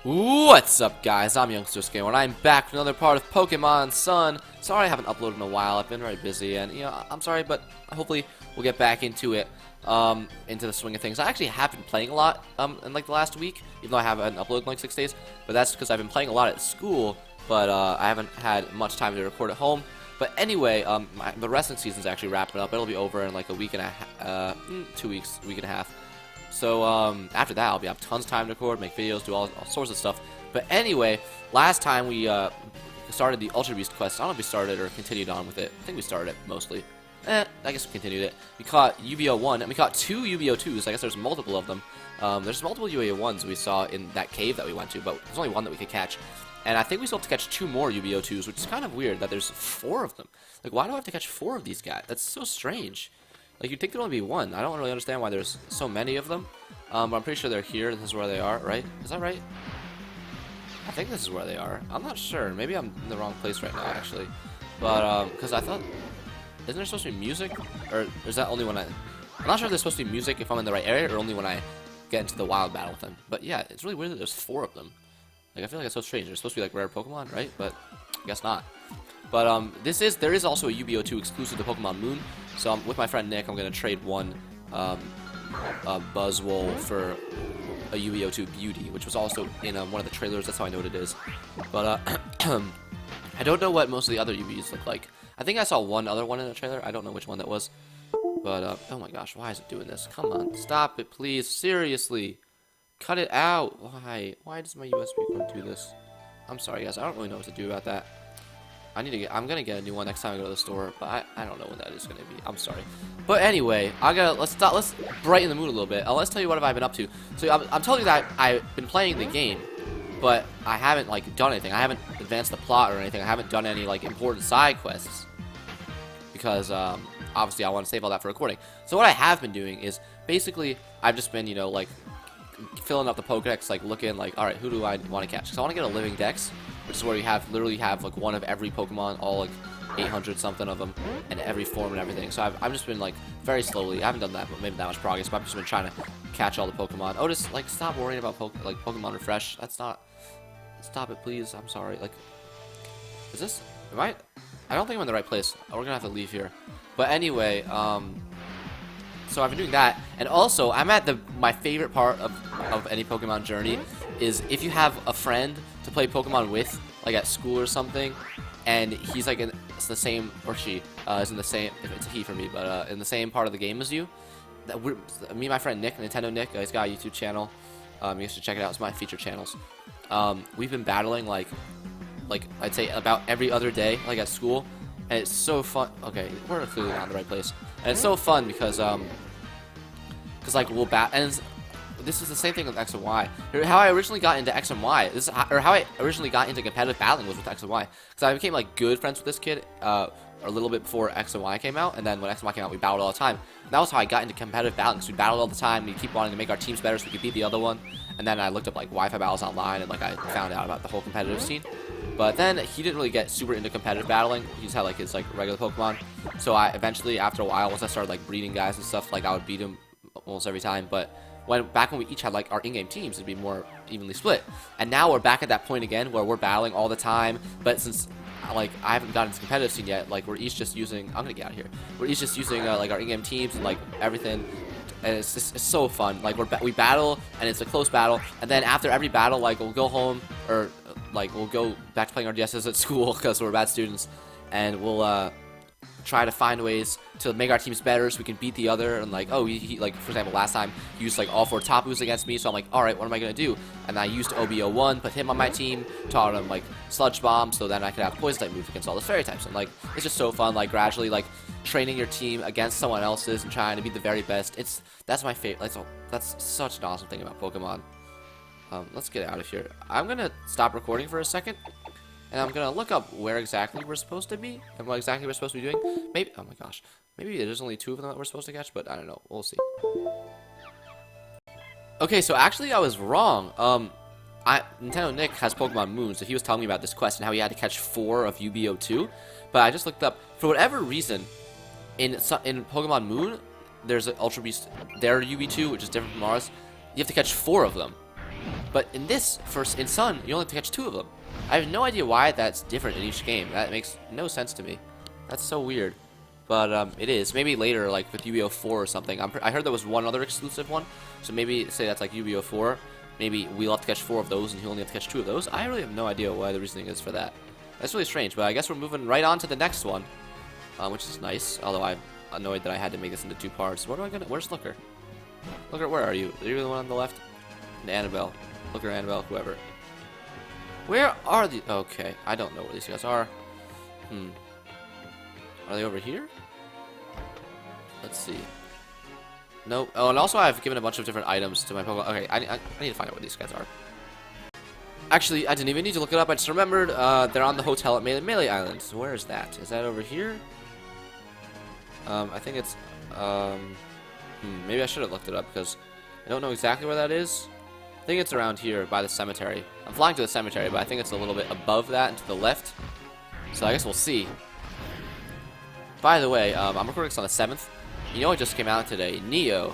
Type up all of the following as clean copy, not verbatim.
What's up, guys? I'm Youngsters Gamer, and I'm back with another part of Pokemon Sun. Sorry I haven't uploaded in a while. I've been very busy, and I'm sorry, but hopefully we'll get back into it, into the swing of things. I actually have been playing a lot, in like the last week, even though I haven't uploaded in like 6 days. But that's because I've been playing a lot at school, but I haven't had much time to record at home. But anyway, the wrestling season's actually wrapping up. It'll be over in like a week and a 2 weeks, week and a half. So after that, I'll have tons of time to record, make videos, do all sorts of stuff. But anyway, last time we started the Ultra Beast quest. I don't know if we started or continued on with it. I think we started it mostly. I guess we continued it. We caught UBO1, and we caught 2 UBO2s. I guess there's multiple of them. There's multiple UBO1s we saw in that cave that we went to, but there's only one that we could catch. And I think we still have to catch 2 more UBO2s, which is kind of weird that there's 4 of them. Like, why do I have to catch 4 of these guys? That's so strange. Like, you'd think there'd only be 1. I don't really understand why there's so many of them. But I'm pretty sure they're here. This is where they are, right? Is that right? I think this is where they are. I'm not sure. Maybe I'm in the wrong place right now, actually. But, because I thought... Isn't there supposed to be music? Or is that only when I... I'm not sure if there's supposed to be music if I'm in the right area, or only when I get into the wild battle with them. But yeah, it's really weird that there's 4 of them. Like, I feel like it's so strange. They're supposed to be, like, rare Pokemon, right? But I guess not. But, there is also a UBO2 exclusive to Pokemon Moon. So, with my friend Nick, I'm going to trade one, Buzzwole for a UBO2 Beauty, which was also in one of the trailers. That's how I know what it is. But, I don't know what most of the other UBs look like. I think I saw one other one in the trailer. I don't know which one that was. But, oh my gosh, why is it doing this? Come on, stop it, please. Seriously. Cut it out. Why? Why does my USB cord do this? I'm sorry, guys. I don't really know what to do about that. I'm gonna get a new one next time I go to the store, but I don't know when that is gonna be. I'm sorry. But anyway, let's brighten the mood a little bit. Let's tell you what have I been up to. So I'm telling you that I've been playing the game, but I haven't like done anything. I haven't advanced the plot or anything. I haven't done any like important side quests because obviously I want to save all that for recording. So what I have been doing is basically I've just been like filling up the Pokedex, like looking like, all right, who do I want to catch? Because I want to get a living dex, which is where you literally have like one of every Pokemon, all like 800 something of them, and every form and everything. So I've just been like very slowly. I haven't done that, but maybe that much progress. But I've just been trying to catch all the Pokemon. Oh, just like stop worrying about Pokemon Refresh. That's not. Stop it, please. I'm sorry. Like, is this? Am I? I don't think I'm in the right place. We're gonna have to leave here. But anyway, so I've been doing that, and also I'm at my favorite part of any Pokemon journey is if you have a friend to play Pokemon with, like at school or something, and he's like it's the same, or she is in the same, if it's a he for me, but in the same part of the game as you. Me and my friend Nick, Nintendo Nick, he's got a YouTube channel. You should check it out. It's my featured channels. We've been battling like I'd say about every other day, like at school, and it's so fun. Okay, we're clearly not in the right place, and it's so fun because like we'll and this is the same thing with X and Y. How I originally got into X and Y, how I originally got into competitive battling was with X and Y, because I became like good friends with this kid a little bit before X and Y came out, and then when X and Y came out, we battled all the time. And that was how I got into competitive battling. So we battled all the time. We keep wanting to make our teams better so we could beat the other one. And then I looked up like Wi-Fi battles online, and like I found out about the whole competitive scene. But then he didn't really get super into competitive battling. He just had like his like regular Pokemon. So I eventually, after a while, once I started like breeding guys and stuff, like I would beat him almost every time. But back when we each had like our in-game teams, it'd be more evenly split. And now we're back at that point again where we're battling all the time. But since like I haven't gotten into competitive scene yet, like we're each just using, I'm gonna get out of here. We're each just using like our in-game teams and like everything. And it's so fun. Like we battle, and it's a close battle. And then after every battle, like we'll go home, or like we'll go back to playing our DSs at school because we're bad students, and we'll try to find ways to make our teams better so we can beat the other. And like, oh, he like for example, last time he used like all 4 Tapus against me, so I'm like, all right, what am I gonna do? And I used OBO1, put him on my team, taught him like Sludge Bomb, so then I could have Poison type moves against all the Fairy types. And like, it's just so fun, like gradually like training your team against someone else's and trying to be the very best. That's my favorite. That's such an awesome thing about Pokemon. Let's get out of here. I'm gonna stop recording for a second, and I'm gonna look up where exactly we're supposed to be and what exactly we're supposed to be doing. Maybe, oh my gosh, maybe there's only 2 of them that we're supposed to catch, but I don't know. We'll see. Okay, so actually I was wrong. Nintendo Nick has Pokemon Moon, so he was telling me about this quest and how he had to catch 4 of UBO2. But I just looked up, for whatever reason, in Pokemon Moon, there's an Ultra Beast, their UB2, which is different from ours. You have to catch 4 of them. But in this, in Sun, you only have to catch 2 of them. I have no idea why that's different in each game. That makes no sense to me. That's so weird. But it is. Maybe later, like with Yu-Gi-Oh! 4 or something. I heard there was one other exclusive one. So maybe, say that's like Yu-Gi-Oh! 4. Maybe we'll have to catch 4 of those and he'll only have to catch 2 of those. I really have no idea why the reasoning is for that. That's really strange, but I guess we're moving right on to the next one. Which is nice, although I'm annoyed that I had to make this into 2 parts. Where's Looker? Looker, where are you? Are you the one on the left? And Annabelle. Looker, Annabelle, whoever. Where are the... Okay, I don't know where these guys are. Are they over here? Let's see. Nope. Oh, and also I've given a bunch of different items to my Pokemon. Okay, I need to find out where these guys are. Actually, I didn't even need to look it up. I just remembered they're on the hotel at Melee Island. So where is that? Is that over here? I think it's... maybe I should have looked it up because I don't know exactly where that is. I think it's around here by the cemetery. I'm flying to the cemetery, but I think it's a little bit above that and to the left. So I guess we'll see. By the way, I'm recording this on the 7th. You know what just came out today? Nioh.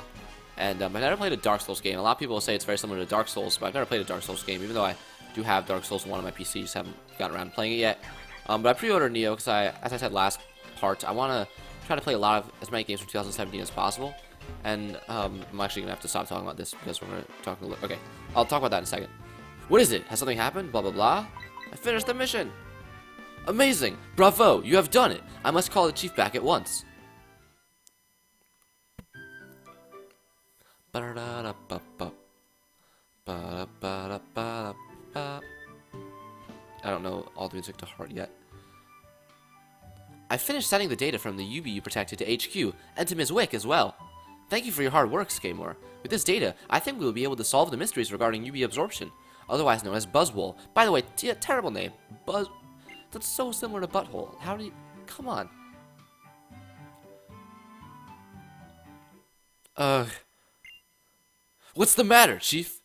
And I've never played a Dark Souls game. A lot of people say it's very similar to Dark Souls, but I've never played a Dark Souls game, even though I do have Dark Souls 1 on my PC. Just haven't gotten around to playing it yet. But I pre-ordered Nioh because as I said last part, I want to try to play as many games from 2017 as possible. And I'm actually going to have to stop talking about this because we're going to talk a little... Okay, I'll talk about that in a second. What is it? Has something happened? Blah, blah, blah. I finished the mission. Amazing. Bravo. You have done it. I must call the chief back at once. I don't know all the music to heart yet. I finished sending the data from the UB you protected to HQ, and to Ms. Wick as well. Thank you for your hard work, Skemore. With this data, I think we will be able to solve the mysteries regarding UB absorption, otherwise known as Buzzwole. By the way, terrible name. That's so similar to Butthole. How do you... Come on. What's the matter, Chief?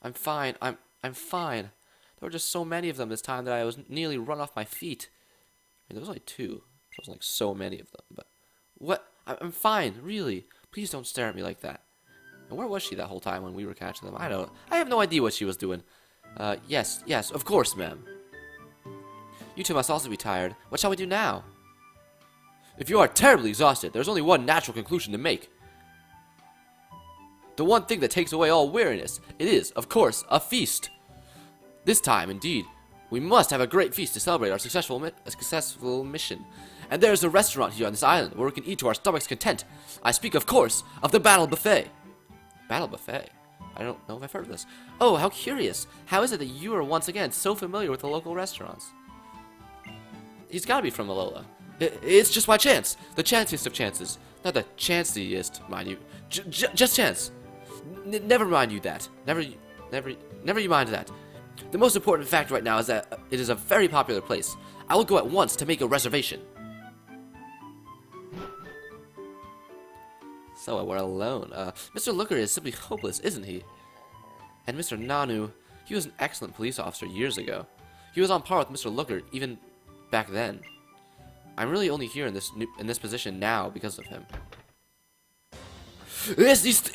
I'm fine. I'm fine. There were just so many of them this time that I was nearly run off my feet. I mean, there was only 2. There wasn't like so many of them, but... What? I'm fine, really. Please don't stare at me like that. And where was she that whole time when we were catching them? I have no idea what she was doing. Yes, of course, ma'am. You two must also be tired. What shall we do now? If you are terribly exhausted, there's only one natural conclusion to make. The one thing that takes away all weariness. It is, of course, a feast. This time, indeed, we must have a great feast to celebrate our successful mission. And there's a restaurant here on this island where we can eat to our stomach's content. I speak, of course, of the Battle Buffet. Battle Buffet? I don't know if I've heard of this. Oh, how curious. How is it that you are once again so familiar with the local restaurants? He's gotta be from Alola. It's just by chance. The chanciest of chances. Not the chanciest, mind you. Just chance. Never mind you that. Never you mind that. The most important fact right now is that it is a very popular place. I will go at once to make a reservation. So we're alone. Mr. Looker is simply hopeless, isn't he? And Mr. Nanu, he was an excellent police officer years ago. He was on par with Mr. Looker even back then. I'm really only here in this position now because of him. Es ist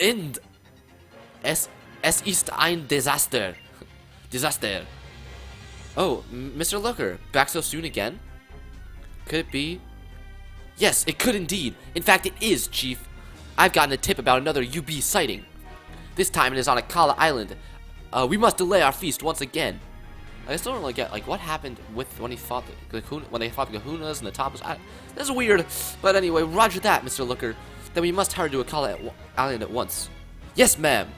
ein Desaster. Disaster. Oh, Mr. Looker, back so soon again? Could it be? Yes, it could indeed. In fact, it is, Chief. I've gotten a tip about another UB sighting. This time it is on Akala Island. We must delay our feast once again. I still don't really get, like, what happened with when they fought the Kahunas and the Tapas. This is weird. But anyway, roger that, Mr. Looker. Then we must hurry to Akala Island at once. Yes, ma'am.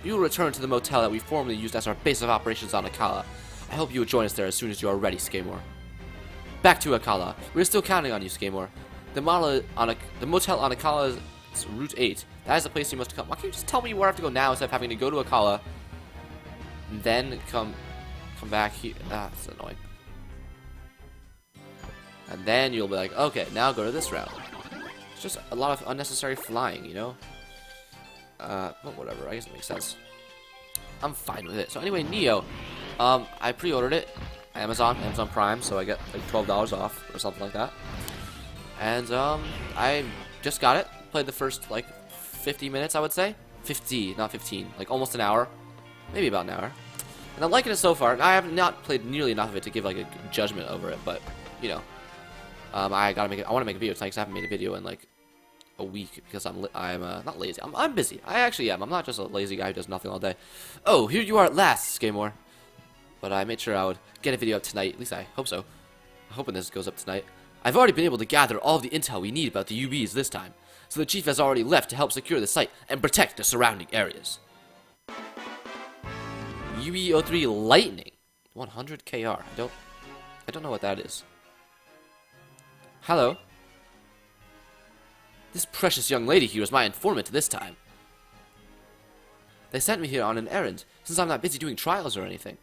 We will return to the motel that we formerly used as our base of operations on Akala. I hope you will join us there as soon as you are ready, Skemore. Back to Akala. We're still counting on you, Skemore. The motel on Akala is Route 8. That is the place you must come. Why can't you just tell me where I have to go now instead of having to go to Akala and then come back here? That's annoying. And then you'll be like, okay, now go to this route. It's just a lot of unnecessary flying, you know? But whatever, I guess it makes sense. I'm fine with it. So anyway, Nioh, I pre-ordered it, Amazon Prime, so I get like $12 off or something like that. And I just got it. Played the first like 50 minutes, I would say. 50, not 15, like almost an hour. maybe about an hour. And I'm liking it so far. I have not played nearly enough of it to give like a judgment over it, but you know, I gotta make it. I want to make a video tonight because I haven't made a video in like a week because I'm not lazy. I'm busy. I actually am. I'm not just a lazy guy who does nothing all day. Oh, here you are at last, Skymore. But I made sure I would get a video up tonight. At least I hope so. I'm hoping this goes up tonight. I've already been able to gather all of the intel we need about the UBs this time, so the chief has already left to help secure the site and protect the surrounding areas. UE03 Lightning, 100 KR. I don't know what that is. Hello. This precious young lady here is my informant this time. They sent me here on an errand, since I'm not busy doing trials or anything.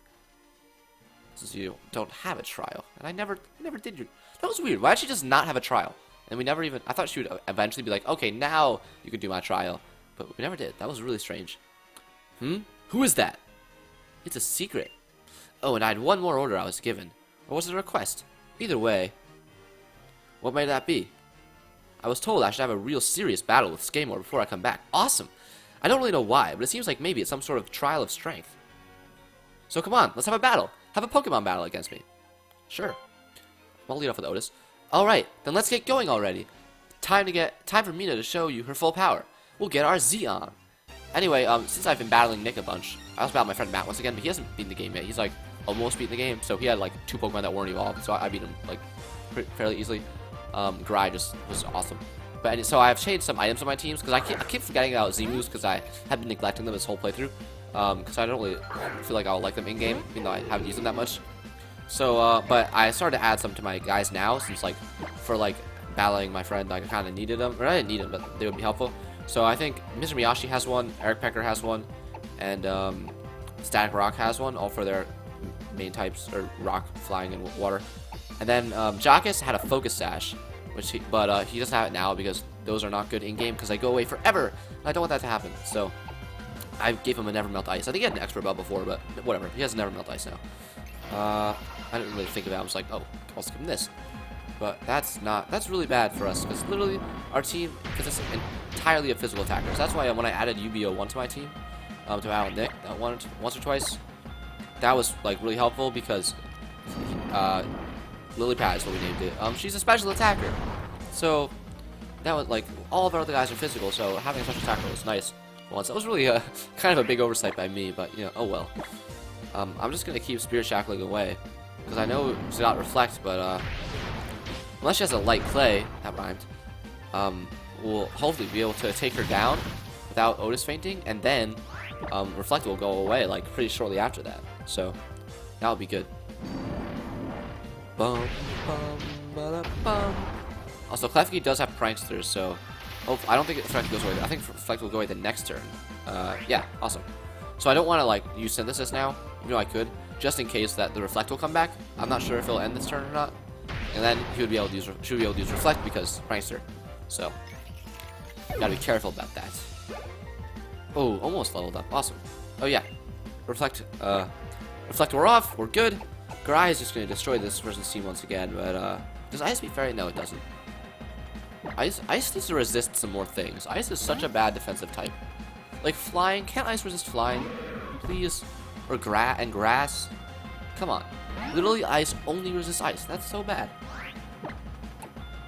Since you don't have a trial, and I never did your. That was weird. Why did she just not have a trial? And we never even. I thought she would eventually be like, okay, now you can do my trial, but we never did. That was really strange. Who is that? It's a secret. Oh, and I had one more order I was given, or was it a request? Either way, what may that be? I was told I should have a real serious battle with Skymore before I come back. Awesome! I don't really know why, but it seems like maybe it's some sort of trial of strength. So come on, let's have a battle. Have a Pokemon battle against me. Sure. I'll lead off with Otis. Alright, then let's get going already. Time for Mina to show you her full power. We'll get our Z on. Anyway, since I've been battling Nick a bunch, I also battled my friend Matt once again, but he hasn't beaten the game yet. He's like almost beaten the game, so he had like 2 Pokemon that weren't evolved, so I beat him like fairly easily. Gry just was awesome. But so I've changed some items on my teams because I keep forgetting about Z-moves because I have been neglecting them this whole playthrough. Because I don't really feel like I'll like them in game, even though I haven't used them that much. So, but I started to add some to my guys now, since like for like battling my friend, like I kind of needed them, or I didn't need them, but they would be helpful. So I think Mr. Miyashi has one, Eric Pecker has one, and Static Rock has one, all for their main types, or rock, flying, and water. And then Jockus had a Focus Sash, but he doesn't have it now because those are not good in game because they go away forever. And I don't want that to happen. So I gave him a Never Melt Ice. I think he had an Expert Bell before, but whatever. He has a Never Melt Ice now. I didn't really think of it. I was like, oh, I'll skip him this. But that's really bad for us because literally our team consists entirely of physical attackers. That's why when I added UBO1 to my team, to battle Nick once or twice, that was like really helpful because Lily Pad is what we named it. She's a special attacker, so that was like all of our other guys are physical. So having a special attacker was nice. Once that was really kind of a big oversight by me, but you know, oh well. I'm just gonna keep Spirit Shackling away because I know it's not Reflect, but unless she has a Light Clay, that rhymed, we'll hopefully be able to take her down without Otis fainting, and then Reflect will go away like pretty shortly after that. So that'll be good. Bum, bum, ba bum. Also, Klefki does have Pranksters, so I don't think Reflect goes away. I think Reflect will go away the next turn. Yeah, awesome. So I don't want to like use Synthesis now, even though I could, just in case that the Reflect will come back. I'm not sure if it'll end this turn or not. And then he would be able to use, should be able to use Reflect because Prankster. So gotta be careful about that. Oh, almost leveled up. Awesome. Oh yeah, Reflect. Reflect. We're off. We're good. Gry is just gonna destroy this person's team once again. But does Ice beat Fairy? No, it doesn't. Ice needs to resist some more things. Ice is such a bad defensive type. Like flying, can't Ice resist flying? Please? Or grass? Come on. Literally, Ice only resists Ice. That's so bad.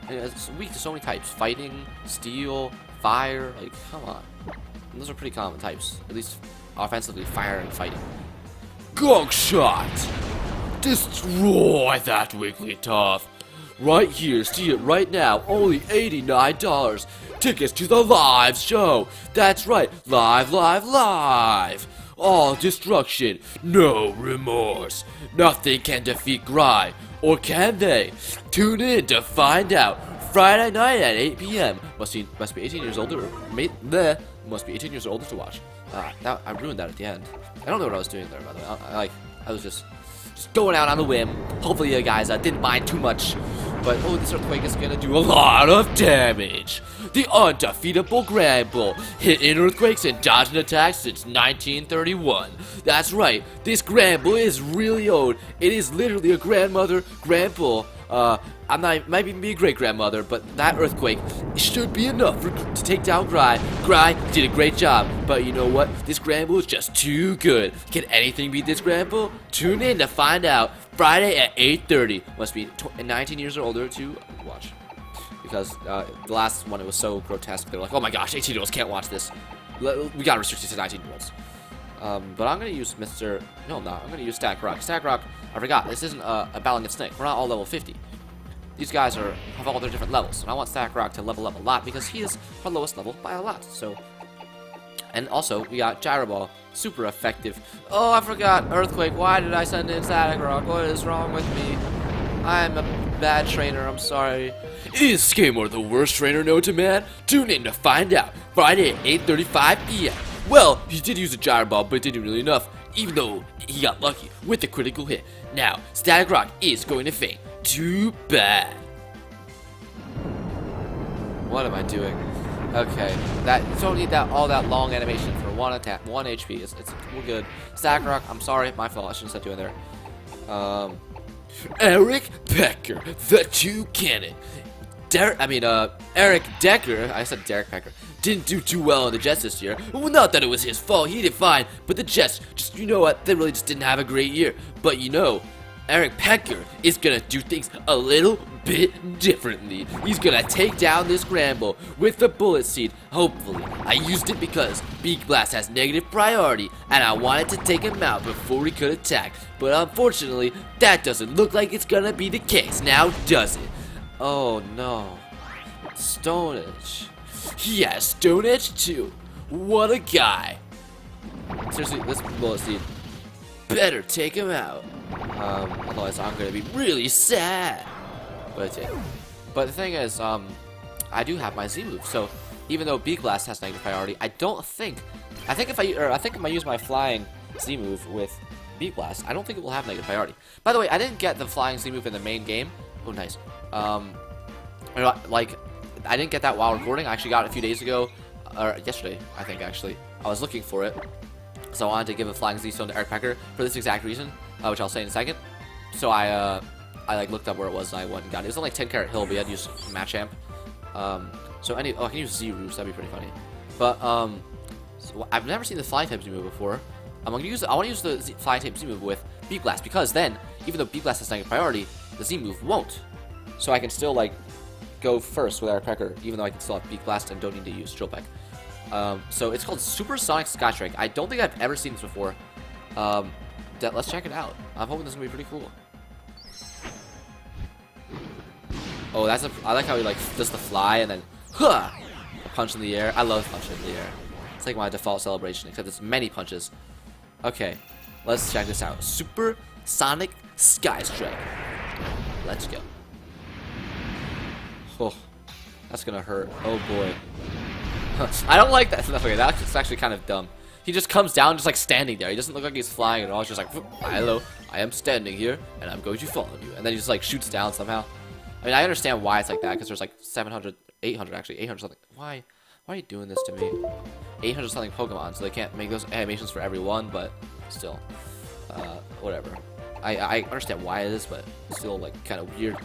And it's weak to so many types. Fighting, Steel, Fire, like, come on. And those are pretty common types. At least offensively, Fire and Fighting. Gong Shot! Destroy that Wigglytuff! Right here, see it right now, only $89. Tickets to the live show. That's right, live. All destruction, no remorse. Nothing can defeat Gry, or can they? Tune in to find out. Friday night at 8 p.m. Must be 18 years older. Must be 18 years older to watch. I ruined that at the end. I don't know what I was doing there, by the way. I was just going out on a whim. Hopefully you guys didn't mind too much. But, oh, this Earthquake is gonna do a lot of damage. The undefeatable Granbull, hitting Earthquakes and dodging attacks since 1931. That's right, this Granbull is really old. It is literally a grandmother Granbull I'm not, might even be a great-grandmother, but that earthquake should be enough to take down Gry. Gry did a great job, but you know what? This Granbull is just too good. Can anything beat this Granbull? Tune in to find out Friday at 8:30. Must be 19 years or older to watch. Because the last one, it was so grotesque. They were like, oh my gosh, 18-year-olds can't watch this. We gotta restrict it to 19-year-olds. But I'm gonna use Mr. No, I'm not. I'm gonna use Static Rock. Static Rock, I forgot, this isn't a Battling and Snake. We're not all level 50. These guys have all their different levels, and I want Static Rock to level up a lot because he is our lowest level by a lot. So, and also we got Gyro Ball, super effective. Oh, I forgot Earthquake. Why did I send in Static Rock? What is wrong with me? I'm a bad trainer. I'm sorry. Is Skimor the worst trainer known to man? Tune in to find out. Friday at 8:35 p.m. Well, he did use a Gyro Ball, but it didn't really enough, even though he got lucky with a critical hit. Now, Static Rock is going to faint. Too bad. What am I doing? Okay, don't need all that long animation for one attack, 1 HP. We're good. Static Rock, I'm sorry, my fault. I shouldn't have said doing there. Eric Pecker, the two cannon. Eric Decker, I said Derek Pecker, didn't do too well in the Jets this year. Well, not that it was his fault, he did fine, but the Jets, you know what, they really just didn't have a great year. But you know, Eric Pecker is gonna do things a little bit differently. He's gonna take down this Granbull with the Bullet Seed, hopefully. I used it because Beak Blast has negative priority, and I wanted to take him out before he could attack. But unfortunately, that doesn't look like it's gonna be the case, now does it? Oh no. Stone Edge. He has Stone Edge too. What a guy. Seriously, this Bullet Seed better take him out. Otherwise I'm gonna be really sad. But the thing is, I do have my Z move, so even though Beak Blast has negative priority, I think if I use my flying Z move with Beak Blast, I don't think it will have negative priority. By the way, I didn't get the flying Z move in the main game. Oh, nice. Like, I didn't get that while recording. I actually got it a few days ago, or yesterday, I think actually. I was looking for it, so I wanted to give a flying Z stone to Eric Pecker for this exact reason, which I'll say in a second. So I like looked up where it was and I went and got it. It was on like 10 Carat Hill, but you had to use Machamp. I can use Z Roost, that'd be pretty funny. But so I've never seen the Fly type Z move before. I want to use the Fly type Z move with Beak Blast, because then, even though Beak Blast has negative priority, the Z move won't. So I can still like go first with Eric Pecker, even though I can still have Beak Blast and don't need to use Drill Peck. So it's called Supersonic Sky Strike. I don't think I've ever seen this before. Let's check it out. I'm hoping this is gonna be pretty cool. Oh, I like how he like does the fly and then a punch in the air. I love punching in the air. It's like my default celebration, except it's many punches. Okay, let's check this out. Super Sonic Sky Strike. Let's go. Oh, that's gonna hurt. Oh boy. I don't like that. Okay, that's actually kind of dumb. He just comes down just like standing there. He doesn't look like he's flying at all. He's just like, hello, I am standing here and I'm going to follow you. And then he just like shoots down somehow. I mean, I understand why it's like that, because there's like 700, 800 actually, 800 something. Why are you doing this to me? 800 something Pokemon, so they can't make those animations for everyone, but still, whatever. I understand why it is, but still like kind of weird.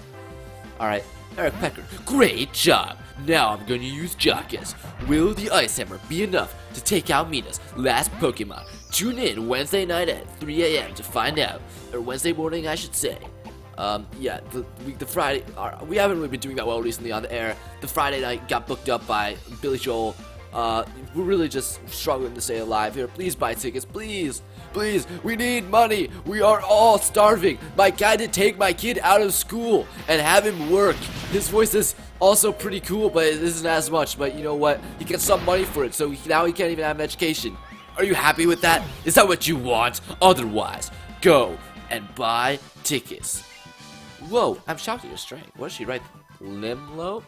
All right, Eric Pecker, great job. Now I'm going to use Jockus. Will the Ice Hammer be enough to take out Mina's last Pokemon? Tune in Wednesday night at 3 a.m. to find out, or Wednesday morning, I should say. Yeah, the Friday, we haven't really been doing that well recently on the air. The Friday night got booked up by Billy Joel. We're really just struggling to stay alive here. Please buy tickets, please. Please, we need money. We are all starving. My guy did take my kid out of school and have him work. His voice is also pretty cool, but it isn't as much. But you know what? He gets some money for it, so now he can't even have an education. Are you happy with that? Is that what you want? Otherwise, go and buy tickets. Whoa, I'm shocked at your strength. What does she write? Limbo?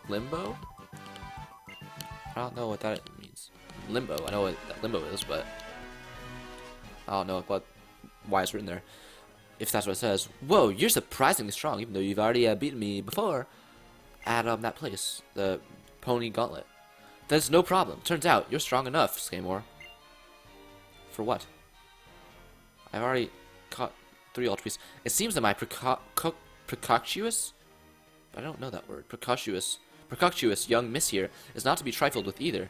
I don't know what that means. Limbo, I know what limbo is, but I don't know why it's written there. If that's what it says. Whoa, you're surprisingly strong, even though you've already beaten me before at that place, the Pony Gauntlet. That's no problem. Turns out you're strong enough, Skimor. For what? I've already caught 3 Ultra Beasts. It seems that my precocious I don't know that word. Precocious young miss here is not to be trifled with either.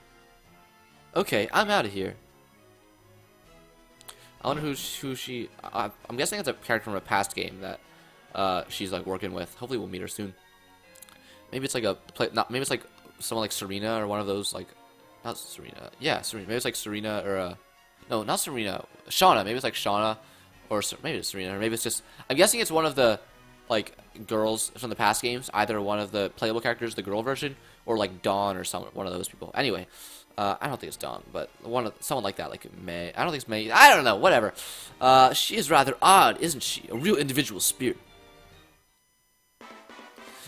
Okay, I'm out of here. I wonder who she... I'm guessing it's a character from a past game that she's like working with. Hopefully we'll meet her soon. Maybe it's like maybe it's like someone like Serena or one of those like... Not Serena. Yeah, Serena. Maybe it's like Serena or... no, not Serena. Shauna. Maybe it's like Shauna. Or maybe it's Serena. Or maybe it's just... I'm guessing it's one of the like girls from the past games. Either one of the playable characters, the girl version, or like Dawn or one of those people. Anyway... I don't think it's Dawn, but someone like that, like May. I don't think it's May. I don't know, whatever. She is rather odd, isn't she? A real individual spirit.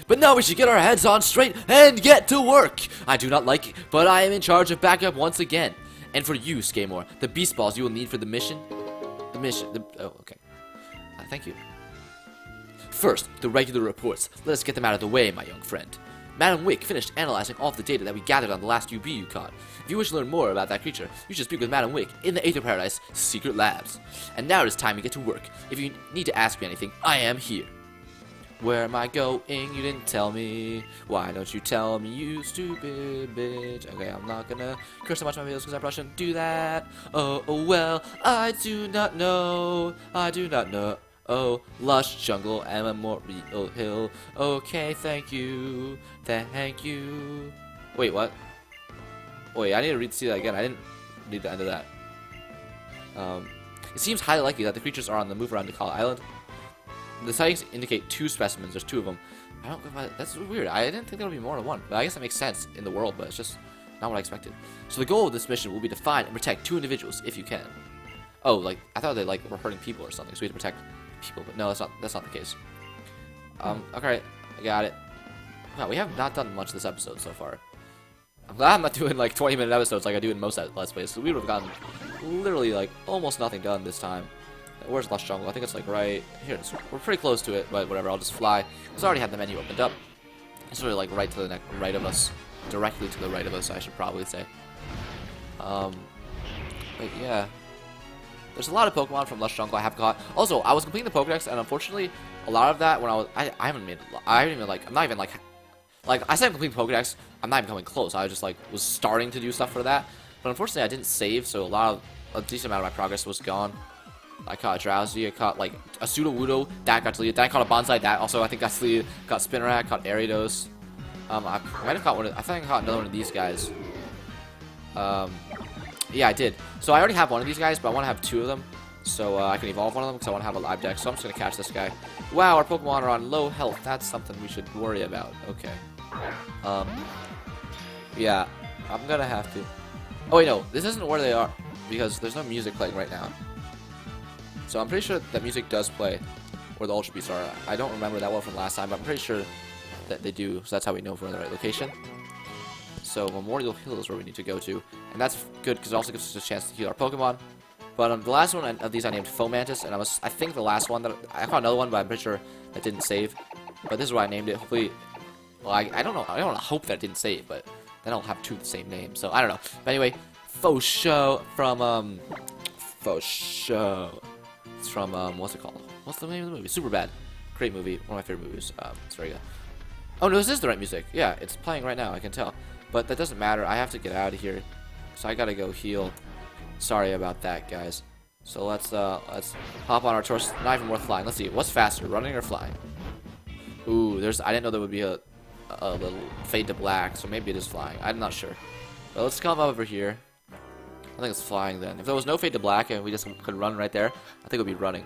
But now we should get our heads on straight and get to work. I do not like it, but I am in charge of backup once again. And for you, Skeymore, the beast balls you will need for the mission. Oh, okay. Thank you. First, the regular reports. Let us get them out of the way, my young friend. Madam Wick finished analyzing all of the data that we gathered on the last UB you caught. If you wish to learn more about that creature, you should speak with Madam Wick in the Aether Paradise Secret Labs. And now it is time to get to work. If you need to ask me anything, I am here. Where am I going? You didn't tell me. Why don't you tell me, you stupid bitch? Okay, I'm not gonna curse so much in my videos because I probably shouldn't do that. Oh, well, I do not know. I do not know. Oh, lush jungle and Memorial Hill. Okay, thank you. Thank you. Wait, what? Wait, I need to see that again. I didn't read the end of that. It seems highly likely that the creatures are on the move around Nikala Island. The sightings indicate 2 specimens. There's 2 of them. That's weird. I didn't think there would be more than 1. But I guess that makes sense in the world, but it's just not what I expected. So the goal of this mission will be to find and protect 2 individuals if you can. Oh, like I thought they like were hurting people or something, so we had to protect people, but no, that's not the case. Okay, I got it. Wow, we have not done much this episode so far. I'm glad I'm not doing like 20-minute episodes like I do in most Let's Plays, so we would have gotten literally like almost nothing done this time. Where's Lush Jungle? I think it's like right here. We're pretty close to it, but whatever, I'll just fly. Because I already have the menu opened up. It's really like right to the right of us. Directly to the right of us, I should probably say. But yeah. There's a lot of Pokemon from Lush Jungle I have caught. Also, I was completing the Pokedex, and unfortunately, a lot of that when I haven't even like, I'm not even like I said I'm completing Pokedex, I'm not even coming close. I just like was starting to do stuff for that, but unfortunately I didn't save, so a decent amount of my progress was gone. I caught a Drowsy, I caught like a Sudowoodo, that got deleted. Then I caught a Bonsai, that also I think got deleted. Got Spinarak, caught Ariados. I might have caught one. I think I caught another one of these guys. Yeah, I did. So I already have one of these guys, but I want to have 2 of them. So I can evolve one of them because I want to have a live deck. So I'm just going to catch this guy. Wow, our Pokemon are on low health. That's something we should worry about. Okay. Yeah, I'm going to have to. Oh, wait, no. This isn't where they are because there's no music playing right now. So I'm pretty sure that music does play where the Ultra Beasts are. I don't remember that well from last time, but I'm pretty sure that they do. So that's how we know if we're in the right location. So Memorial Hill is where we need to go to, and that's good because it also gives us a chance to heal our Pokemon. But the last one of these I named Fomantis, and I think the last one that I caught another one, but I'm pretty sure that didn't save. But this is why I named it. Hopefully, well, I don't know. I don't hope that it didn't save, but then I'll have 2 of the same name. So I don't know. But anyway, Fosho from Fosho. It's from what's it called? What's the name of the movie? Superbad. Great movie. One of my favorite movies. It's very good. Oh no, this is the right music. Yeah, it's playing right now. I can tell. But that doesn't matter. I have to get out of here, so I gotta go heal. Sorry about that, guys. So let's hop on our torch. Not even worth flying. Let's see. What's faster, running or flying? Ooh, I didn't know there would be a little fade to black, so maybe it is flying. I'm not sure. But let's come over here. I think it's flying then. If there was no fade to black and we just could run right there, I think it would be running.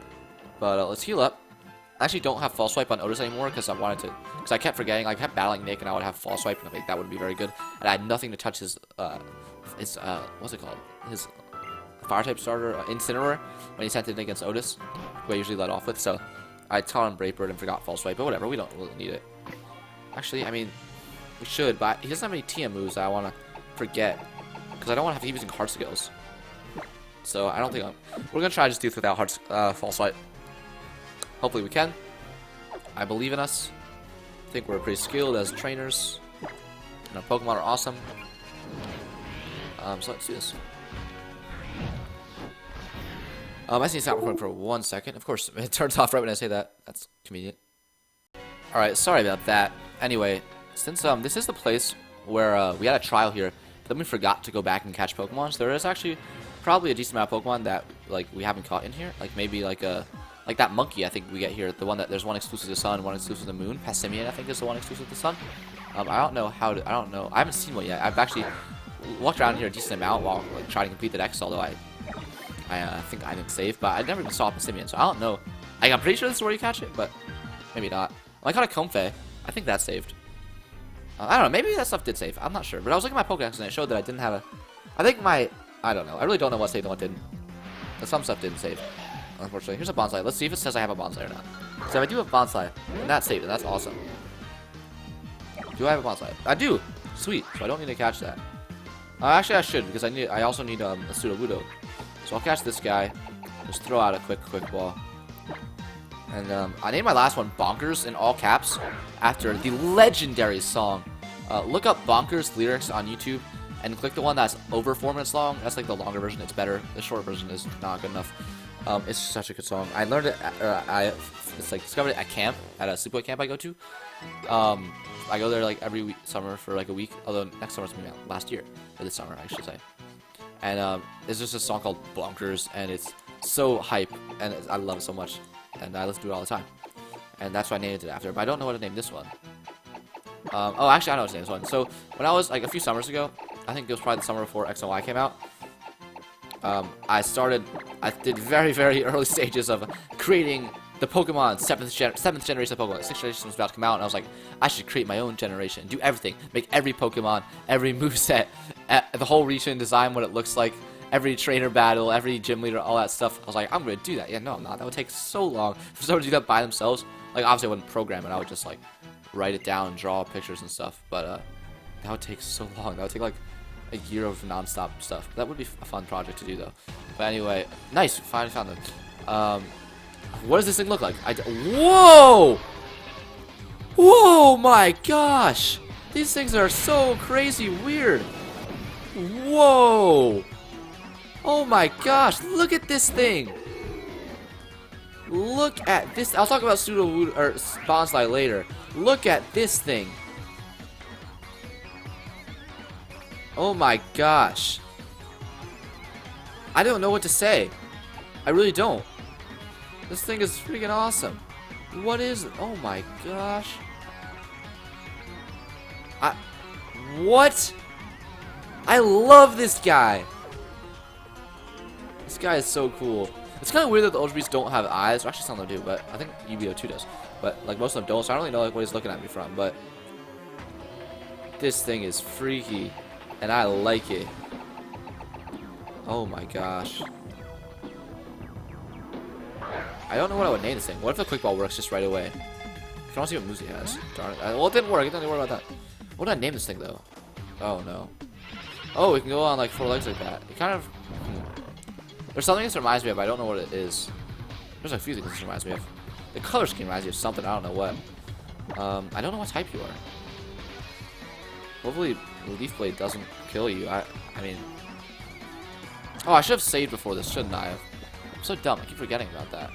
But let's heal up. I actually don't have False Swipe on Otis anymore because I wanted to. Because I kept forgetting. I kept battling Nick and I would have False Swipe and I think that would be very good. And I had nothing to touch his what's it called? His fire type starter, Incineroar, when he sent it against Otis, who I usually let off with. So I taught him Brave Bird and forgot False Swipe, but whatever. We don't really need it. Actually, I mean, we should, but he doesn't have any TM moves that I want to forget. Because I don't want to have to keep using Heart Skills. So I don't think we're going to try to just do it without False Swipe. Hopefully we can. I believe in us. I think we're pretty skilled as trainers. And our Pokemon are awesome. So let's do this. I just need to stop recording for 1 second. Of course, it turns off right when I say that. That's convenient. Alright, sorry about that. anyway, since this is the place where we had a trial here, but then we forgot to go back and catch Pokemon. So there is actually probably a decent amount of Pokemon that like we haven't caught in here. Like maybe like that monkey I think we get here. The one that there's one exclusive to the sun, one exclusive to the moon. Passimian I think is the one exclusive to the sun. I don't know how to. I don't know. I haven't seen one yet. I've actually walked around here a decent amount while like trying to complete the dex. Although I think I didn't save, but I never even saw a Passimian, so I don't know. Like, I'm pretty sure this is where you catch it, but maybe not. I caught a Comfey. I think that saved. I don't know. Maybe that stuff did save. I'm not sure. But I was looking at my Pokedex and it showed that I didn't have a. I think my. I don't know. I really don't know what saved and what didn't. But some stuff didn't save. Unfortunately. Here's a Bonsai. Let's see if it says I have a Bonsai or not. So if I do have Bonsai, and that saved, and that's awesome. Do I have a Bonsai? I do. Sweet. So I don't need to catch that. Actually, I should because I also need a Sudowoodo. So I'll catch this guy. Just throw out a quick ball. And I named my last one Bonkers in all caps after the legendary song. Look up Bonkers lyrics on YouTube and click the one that's over 4 minutes long. That's like the longer version. It's better. The short version is not good enough. It's such a good song. I learned it. It's like discovered it at camp, at a sleepaway camp I go to. I go there like every summer for like a week. Although next summer's gonna be last year or this summer I should say. And it's just a song called Bonkers, and it's so hype, and I love it so much, and I listen to it all the time. And that's why I named it after. But I don't know what to name this one. Oh, actually, I know what to name this one. So when I was like a few summers ago, I think it was probably the summer before X and Y came out. I did very early stages of creating the Pokemon 7th generation of Pokemon. 6th generation was about to come out, and I was like, I should create my own generation, do everything, make every Pokemon, every moveset, the whole region, design what it looks like, every trainer battle, every gym leader, all that stuff. I was like, I'm gonna do that. Yeah, no, I'm not. That would take so long for someone to do that by themselves. Like, obviously, I wouldn't program it. I would just like write it down, draw pictures and stuff. But that would take so long. That would take like a year of non-stop stuff. That would be a fun project to do though. But anyway, nice. Finally found them. What does this thing look like? Whoa! Whoa, my gosh! These things are so crazy weird. Whoa! Oh my gosh, look at this thing! Look at this. I'll talk about Sudowoodo or Bonsai later. Look at this thing. Oh my gosh. I don't know what to say. I really don't. This thing is freaking awesome. What is it? Oh my gosh. What? I love this guy. This guy is so cool. It's kind of weird that the Ultra Beasts don't have eyes. Or actually, some of them do, but I think UBO2 does. But like most of them don't, so I don't really know like what he's looking at me from. But this thing is freaky, and I like it. Oh my gosh. I don't know what I would name this thing. What if the Quick Ball works just right away? I don't see what moves he has. Darn it. Well, it didn't work. I didn't worry about that. What did I name this thing though? Oh no. Oh, it can go on like 4 legs like that. It kind of. There's something this reminds me of. I don't know what it is. There's a few things this reminds me of. The color scheme reminds me of something. I don't know what. I don't know what type you are. Hopefully, Leaf Blade doesn't kill you. I mean. Oh, I should have saved before this, shouldn't I? I'm so dumb. I keep forgetting about that.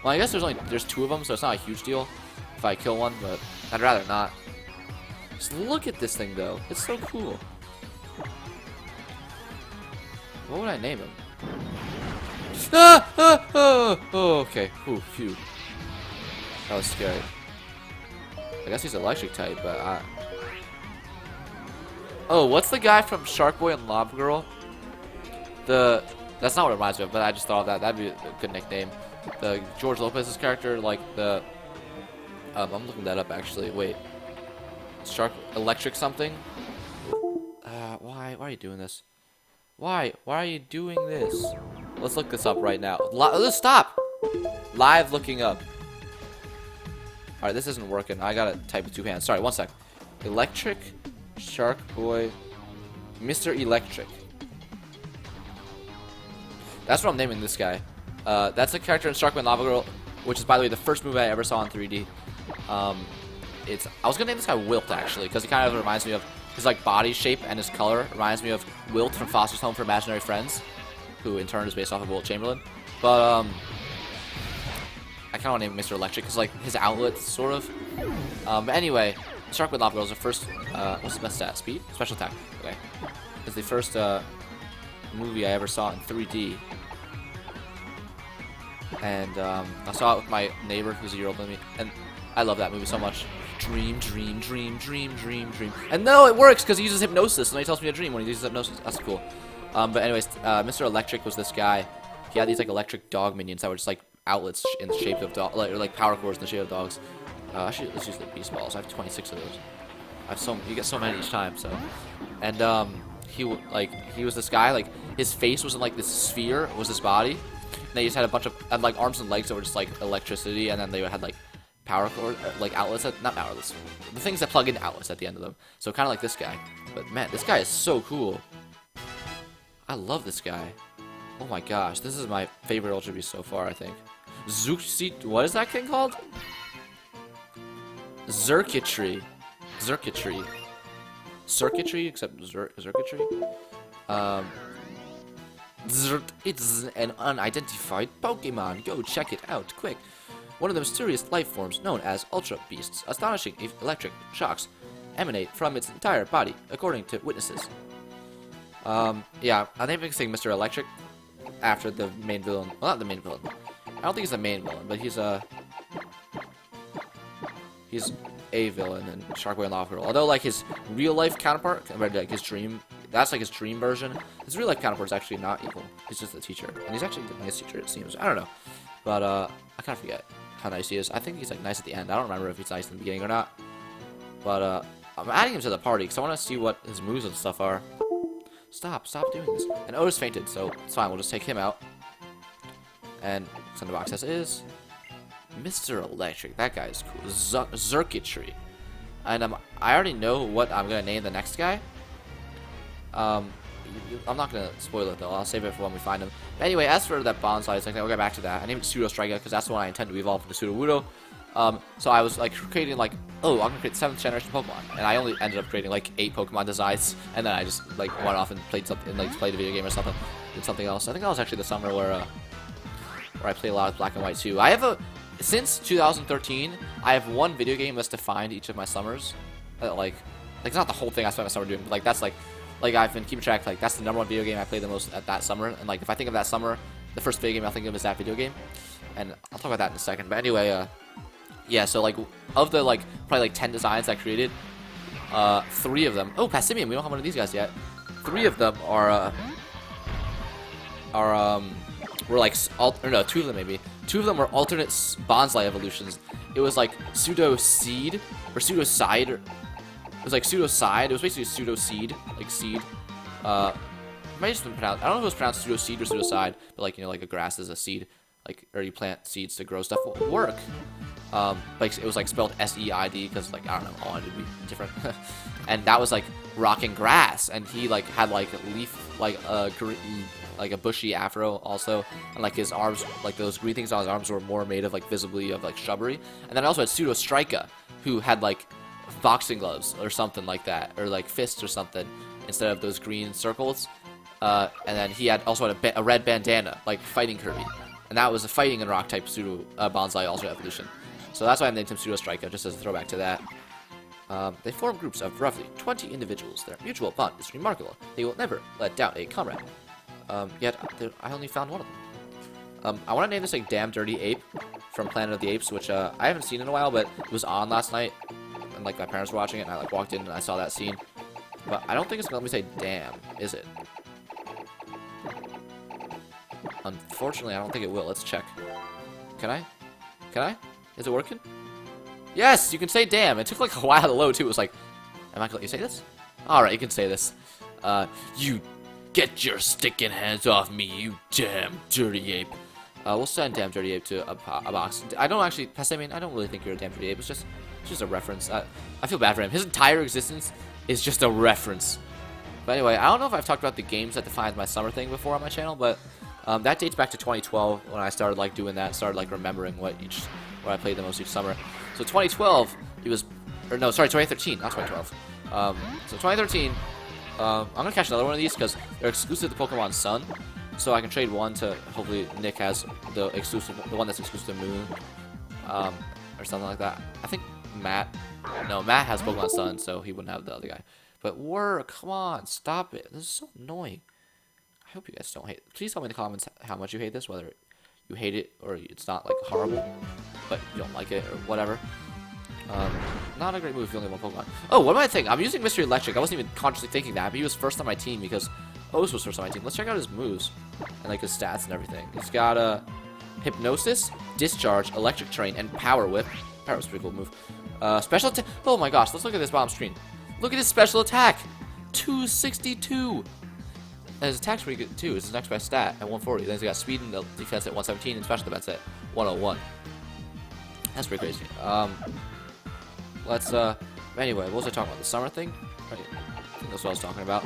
Well, I guess there's 2 of them, so it's not a huge deal if I kill one, but I'd rather not. Just look at this thing, though. It's so cool. What would I name him? Oh, okay. Ooh, phew. That was scary. I guess he's electric type, but Oh, what's the guy from Shark Boy and Lava Girl? That's not what it reminds me of, but I just thought of that. That'd be a good nickname. The George Lopez's character, like the. I'm looking that up actually. Wait. Shark Electric something? Why are you doing this? Why are you doing this? Let's look this up right now. Let's stop! Live looking up. Alright, this isn't working. I gotta type with 2 hands. Sorry, 1 sec. Electric Shark Boy Mr. Electric. That's what I'm naming this guy. That's a character in Shark Boy and Lava Girl, which is, by the way, the first movie I ever saw in 3D. I was gonna name this guy Wilt, actually, because he kind of reminds me of his like body shape and his color reminds me of Wilt from Foster's Home for Imaginary Friends, who in turn is based off of Wilt Chamberlain. But I kind of want to name it Mr. Electric because like his outlet, sort of. But anyway, Sharkboy Lava Girl is the first. What's the best stat? Speed, special attack. Okay, it's the first movie I ever saw in 3D. And I saw it with my neighbor who's a year older than me, and I love that movie so much. Dream, dream, dream, dream, dream, dream. And no, it works because he uses hypnosis, and he tells me to dream when he uses hypnosis. That's cool. But anyways, Mr. Electric was this guy. He had these like electric dog minions that were just like outlets in the shape of dog, or like power cores in the shape of dogs. Actually, let's use the beast balls. I have 26 of those. I have you get so many each time. So, and he was this guy. Like his face was in like this sphere. Was his body. And they just had a bunch of like arms and legs that were just like electricity, and then they had like power cord, like outlets, not outlets, the things that plug into outlets at the end of them. So kind of like this guy. But man, this guy is so cool. I love this guy. Oh my gosh, this is my favorite Ultra Beast so far, I think. What is that thing called? Circuitry, except circuitry. It's an unidentified Pokemon. Go check it out, quick. One of the mysterious life forms known as Ultra Beasts. Astonishing electric shocks emanate from its entire body, according to witnesses. Yeah, I think I'm saying Mr. Electric after the main villain. Well, not the main villain. I don't think he's the main villain, but he's a villain in Sharkboy and Lava Girl. Although, like, his real-life counterpart, compared to, like, his dream, that's, like, his dream version. His real-life counterpart is actually not evil. He's just a teacher. And he's actually a nice teacher, it seems. I don't know. But, I kind of forget how nice he is. I think he's, like, nice at the end. I don't remember if he's nice in the beginning or not. But, I'm adding him to the party, because I want to see what his moves and stuff are. Stop doing this. And Otis fainted, so it's fine. We'll just take him out. And send the box as is. Mr. Electric, that guy is cool. Circuitry. And I already know what I'm gonna name the next guy. I'm not gonna spoil it though. I'll save it for when we find him. But anyway, as for that bonsai, we'll get back to that. I named it Pseudo Strika because that's the one I intend to evolve into Sudowoodo. So I was like creating like, oh, I'm gonna create 7th generation Pokemon, and I only ended up creating like 8 Pokemon designs, and then I just like went off and played something, like played a video game or something, did something else. I think that was actually the summer where I played a lot of Black and White too. Since 2013, I have one video game that's defined each of my summers. Like it's not the whole thing I spent my summer doing, but like that's like I've been keeping track. Like that's the #1 video game I played the most at that summer. And like if I think of that summer, the first video game I think of is that video game. And I'll talk about that in a second. But anyway, yeah. So like of the like probably like 10 designs I created, 3 of them. Oh, Passimian. We don't have one of these guys yet. 3 of them were like 2 of them maybe. 2 of them were alternate Bonsai evolutions. It was like Pseudo Seed or Pseudo Side. It was like Pseudo Side. It was basically Pseudo Seed, like seed. It might just been pronounced. I don't know if it was pronounced Pseudo Seed or Pseudo Side, but like like a grass is a seed, like or you plant seeds to grow stuff. Will work. Like it was like spelled S-E-I-D because like I don't know, I wanted to be different. And that was like rocking grass, and he like had like a leaf, like a bushy afro also, and like his arms, like those green things on his arms were more made of like visibly of like shrubbery. And then I also had Pseudo Strika, who had like boxing gloves or something like that, or like fists or something instead of those green circles. And then he also had a red bandana, like fighting Kirby, and that was a fighting and rock type Pseudo Bonsai alternate evolution. So that's why I named him Pseudo Strika, just as a throwback to that. They form groups of roughly 20 individuals. Their mutual bond is remarkable. They will never let down a comrade. Yet I only found one of them. I want to name this like Damn Dirty Ape from Planet of the Apes, which I haven't seen in a while, but it was on last night, and like my parents were watching it, and I like walked in and I saw that scene. But I don't think it's gonna let me say damn, is it? Unfortunately, I don't think it will. Let's check. Can I? Is it working? Yes, you can say damn. It took like a while to load too. It was like, am I gonna let you say this? Alright, you can say this. You get your sticking hands off me, you damn dirty ape. We'll send Damn Dirty Ape to a box. I don't actually, Passimian, I don't really think you're a Damn Dirty Ape. It's just a reference. I feel bad for him. His entire existence is just a reference. But anyway, I don't know if I've talked about the games that defined my summer thing before on my channel, but that dates back to 2012 when I started like doing that, started like remembering what I played the most each summer. So 2012, it was, or no, sorry, 2013, not 2012. So 2013, I'm gonna catch another one of these because they're exclusive to Pokemon Sun, so I can trade one to hopefully Nick has the one that's exclusive to Moon. or something like that. I think Matt. No, Matt has Pokemon Sun, so he wouldn't have the other guy. But come on, stop it. This is so annoying. I hope you guys don't hate it. Please tell me in the comments how much you hate this, whether you hate it or it's not like horrible, but you don't like it or whatever. Not a great move if you only have one Pokemon. Oh, what am I thinking? I'm using Mr. Electric. I wasn't even consciously thinking that, but he was first on my team because O's was first on my team. Let's check out his moves and like his stats and everything. He's got a Hypnosis, Discharge, Electric Terrain, and Power Whip. Power Whip's a pretty cool move. Special attack. Oh my gosh, let's look at this bottom screen. Look at his special attack. 262. And his attack's pretty good too. It's his next best stat at 140. Then he's got speed and defense at 117 and special defense at 101. That's pretty crazy. Anyway, what was I talking about? The summer thing? Right. I think that's what I was talking about.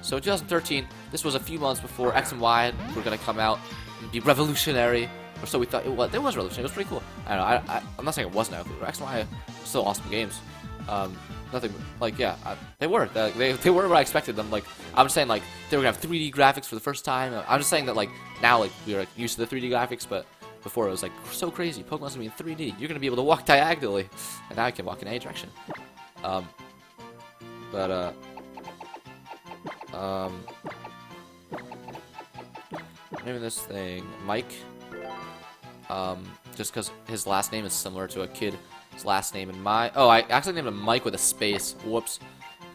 So 2013, this was a few months before X and Y were going to come out and be revolutionary. Or so we thought it was. It was revolutionary. It was pretty cool. I don't know. I'm not saying it wasn't. X and Y were still awesome games. Nothing like they were. They were what I expected them. Like I'm just saying like they were gonna have 3D graphics for the first time. I'm just saying that like now like we were like, used to the 3D graphics, but before it was like so crazy. Pokemon's gonna be in 3D. You're gonna be able to walk diagonally, and now I can walk in any direction. Naming this thing Mike. Just because his last name is similar to a kid's last name in my... Oh, I actually named him Mike with a space. Whoops.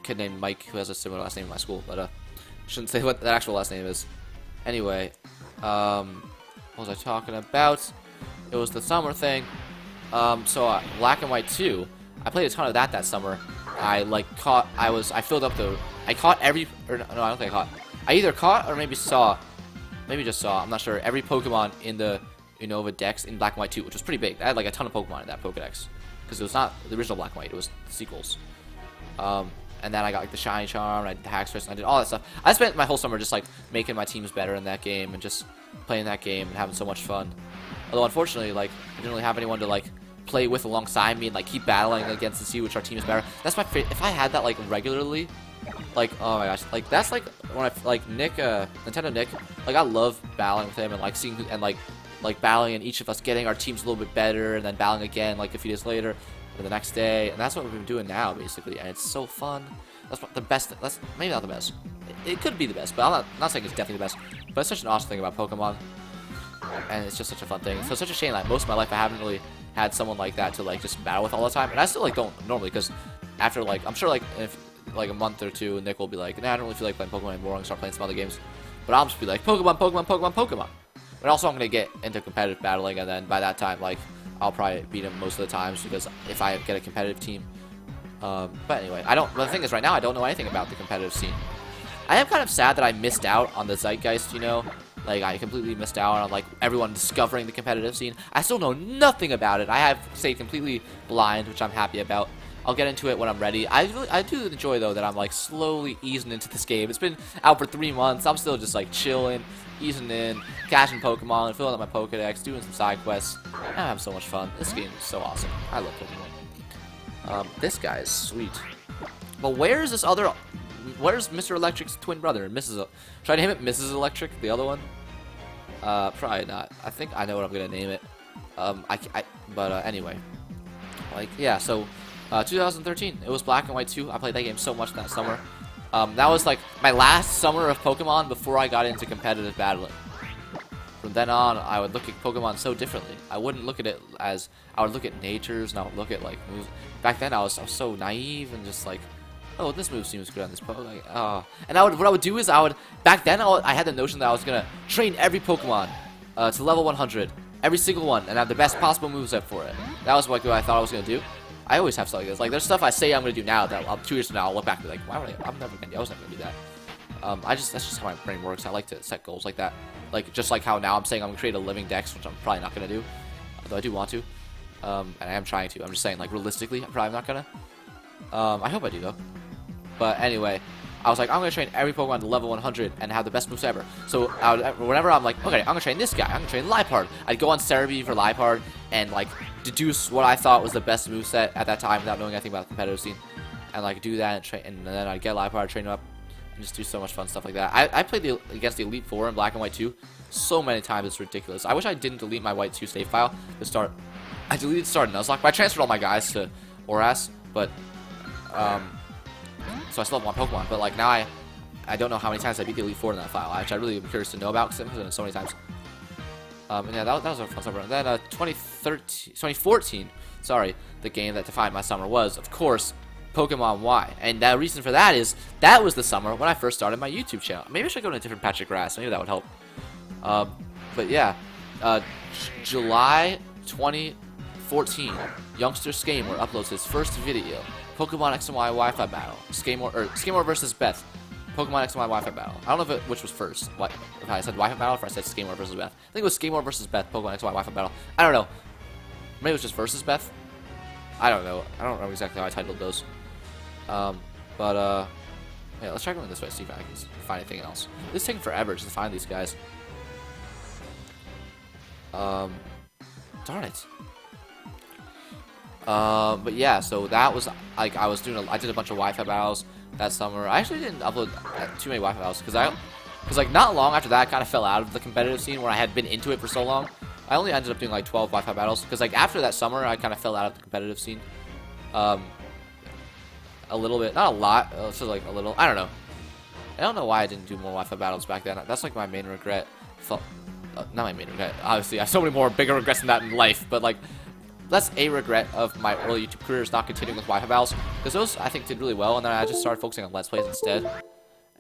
Kid named Mike who has a similar last name in my school, but shouldn't say what that actual last name is. Anyway, what was I talking about? It was the summer thing. So Black and White 2, I played a ton of that summer. I caught every... Or, no, I don't think I caught. I either caught or maybe just saw, I'm not sure, every Pokemon in the Unova Dex in Black and White 2, which was pretty big. I had like a ton of Pokemon in that Pokedex. Because it was not the original Black and White, it was the sequels. And then I got like the Shiny Charm, and I did the Haxorus, and I did all that stuff. I spent my whole summer just like making my teams better in that game, and just playing that game and having so much fun. Although unfortunately, like, I didn't really have anyone to like play with alongside me and like keep battling against and see which our team is better. That's my favorite. If I had that like regularly, like, oh my gosh, like that's like when I like Nick, Nintendo Nick, like I love battling with him and like seeing and like battling and each of us getting our teams a little bit better and then battling again like a few days later or the next day, and that's what we've been doing now basically, and it's so fun. That's the best. That's maybe not the best. It could be the best, but I'm not saying it's definitely the best. But it's such an awesome thing about Pokemon, and it's just such a fun thing. So it's such a shame that most of my life I haven't really had someone like that to like just battle with all the time, and I still like don't normally, because after like I'm sure like if like a month or two, Nick will be like, nah, I don't really feel like playing Pokemon anymore, and start playing some other games. But I'll just be like, Pokemon, Pokemon, Pokemon, Pokemon. But also I'm gonna get into competitive battling, and then by that time, like, I'll probably beat him most of the times, because if I get a competitive team. But anyway, the thing is, right now, I don't know anything about the competitive scene. I am kind of sad that I missed out on the zeitgeist, you know? Like, I completely missed out on, like, everyone discovering the competitive scene. I still know nothing about it. I have stayed completely blind, which I'm happy about. I'll get into it when I'm ready. I do enjoy, though, that I'm, like, slowly easing into this game. It's been out for 3 months. I'm still just, like, chilling, easing in, catching Pokemon, filling up my Pokedex, doing some side quests. I'm having so much fun. This game is so awesome. I love Pokemon. This guy is sweet. But where's Mr. Electric's twin brother? Should I name it Mrs. Electric, the other one? Probably not. I think I know what I'm gonna name it. Anyway. Like, yeah, so 2013, it was Black and White 2. I played that game so much that summer. That was like my last summer of Pokemon before I got into competitive battling. From then on, I would look at Pokemon so differently. I wouldn't look at it as, I would look at natures, and I would look at like moves. Back then I was so naive and just like, oh, this move seems good on this Pokemon. Like, oh. And what I would do is back then I had the notion that I was gonna train every Pokemon to level 100, every single one, and have the best possible moveset for it. That was like what I thought I was gonna do. I always have stuff like this. Like, there's stuff I say I'm gonna do now that 2 years from now I'll look back and be like, why would I was never gonna do that. That's just how my brain works. I like to set goals like that. Like, just like how now I'm saying I'm gonna create a living dex, which I'm probably not gonna do, although I do want to. And I am trying to. I'm just saying, like, realistically, I'm probably not gonna. I hope I do though. But anyway, I was like, I'm gonna train every Pokemon to level 100 and have the best moves ever. So whenever I'm like, okay, I'm gonna train this guy, I'm gonna train Liepard, I'd go on Cerebi for Liepard and like deduce what I thought was the best moveset at that time without knowing anything about the competitive scene, and like do that and then I'd get Liepard, train him up, and just do so much fun stuff like that. I played against the Elite Four in Black and White 2 so many times, it's ridiculous. I wish I didn't delete my White 2 save file to start I deleted Star Nuzlocke, but I transferred all my guys to Oras, but so I still have one Pokemon, but like now I don't know how many times I beat the Elite Four in that file, which I really am curious to know about because I've done it so many times. And yeah, that was a fun summer. And then 2014, sorry, the game that defined my summer was, of course, Pokemon Y. And the reason for that is that was the summer when I first started my YouTube channel. Maybe I should go to a different patch of grass. Maybe that would help. But yeah, July 2014, Youngster Skamer uploads his first video, Pokemon X and Y Wi-Fi battle, Skamer versus Beth, Pokemon X and Y Wi-Fi battle. I don't know which was first. If I said Wi-Fi battle, or if I said Skamer versus Beth. I think it was Skamer versus Beth, Pokemon X and Y Wi-Fi battle. I don't know. Maybe it was just versus Beth. I don't know. I don't know exactly how I titled those. Yeah, let's try going this way, see if I can find anything else. This is taking forever just to find these guys. Darn it. But yeah, so that was like I did a bunch of Wi-Fi battles that summer. I actually didn't upload too many Wi-Fi battles because like not long after that I kind of fell out of the competitive scene where I had been into it for so long. I only ended up doing like 12 Wi-Fi battles because like after that summer I kind of fell out of the competitive scene. A little bit, not a lot, just like a little. I don't know. I don't know why I didn't do more Wi-Fi battles back then. That's like my main regret. Not my main regret. Obviously, I have so many more bigger regrets than that in life. But like, that's a regret of my early YouTube career is not continuing with Wi-Fi battles because those I think did really well, and then I just started focusing on Let's Plays instead.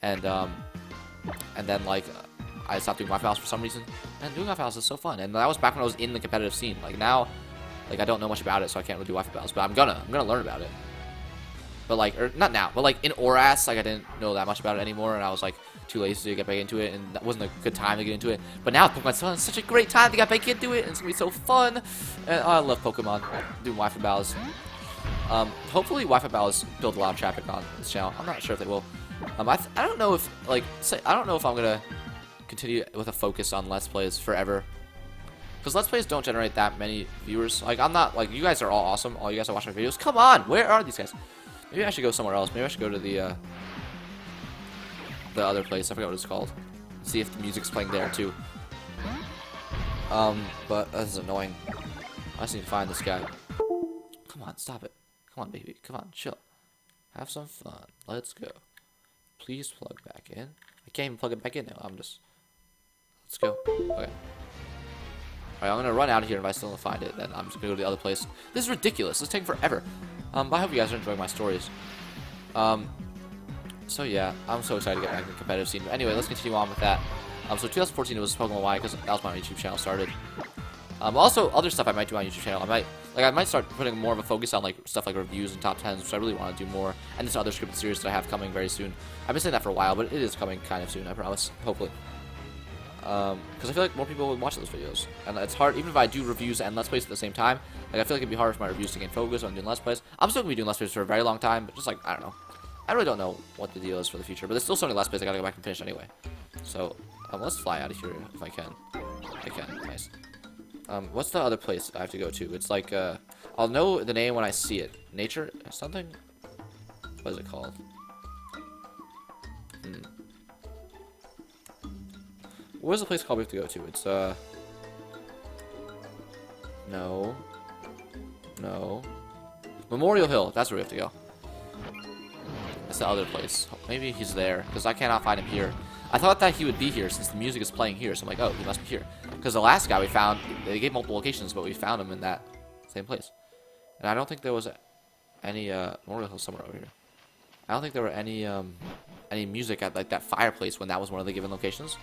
And then like I stopped doing Wi-Fi battles for some reason. And doing Wi-Fi battles is so fun. And that was back when I was in the competitive scene. Like now, like I don't know much about it, so I can't really do Wi-Fi battles. But I'm gonna learn about it. But like, or not now, but like in Oras, like I didn't know that much about it anymore, and I was like too lazy to get back into it, and that wasn't a good time to get into it. But now Pokemon Sun is such a great time to get back into it, and it's gonna be so fun. And I love Pokemon, doing Wi-Fi battles. Hopefully Wi-Fi battles build a lot of traffic on this channel. I'm not sure if they will. I don't know if I don't know if I'm gonna continue with a focus on Let's Plays forever. Because Let's Plays don't generate that many viewers. Like I'm not like you guys are all awesome. All you guys are watching my videos. Come on, where are these guys? Maybe I should go somewhere else. Maybe I should go to the other place. I forgot what it's called. See if the music's playing there too. But this is annoying. I just need to find this guy. Come on, stop it. Come on, baby. Come on, chill. Have some fun. Let's go. Please plug back in. I can't even plug it back in now. Let's go. Okay. Alright, I'm gonna run out of here. If I still don't find it, then I'm just gonna go to the other place. This is ridiculous. This is taking forever. But I hope you guys are enjoying my stories. So yeah, I'm so excited to get back to the competitive scene. But anyway, let's continue on with that. So 2014 it was Pokemon Y because that was my YouTube channel started. Also other stuff I might do on YouTube channel. I might start putting more of a focus on like stuff like reviews and top 10s, which I really want to do more. And this other scripted series that I have coming very soon. I've been saying that for a while, but it is coming kind of soon. I promise. Hopefully. Because I feel like more people would watch those videos, and it's hard even if I do reviews and Let's Plays at the same time. Like I feel like it'd be hard for my reviews to gain focus on doing Let's Plays. I'm still gonna be doing Let's Plays for a very long time, but just like I don't know, I really don't know what the deal is for the future. But there's still so many Let's Plays I gotta go back and finish anyway. So let's fly out of here if I can. I can. Nice. What's the other place I have to go to? It's like I'll know the name when I see it. Nature something. What is it called? Where's the place called we have to go to? It's, No. Memorial Hill. That's where we have to go. That's the other place. Maybe he's there, because I cannot find him here. I thought that he would be here, since the music is playing here, so I'm like, oh, he must be here. Because the last guy we found, they gave multiple locations, but we found him in that same place. And I don't think there was any, Memorial Hill somewhere over here. I don't think there were any music at, like, that fireplace when that was one of the given locations.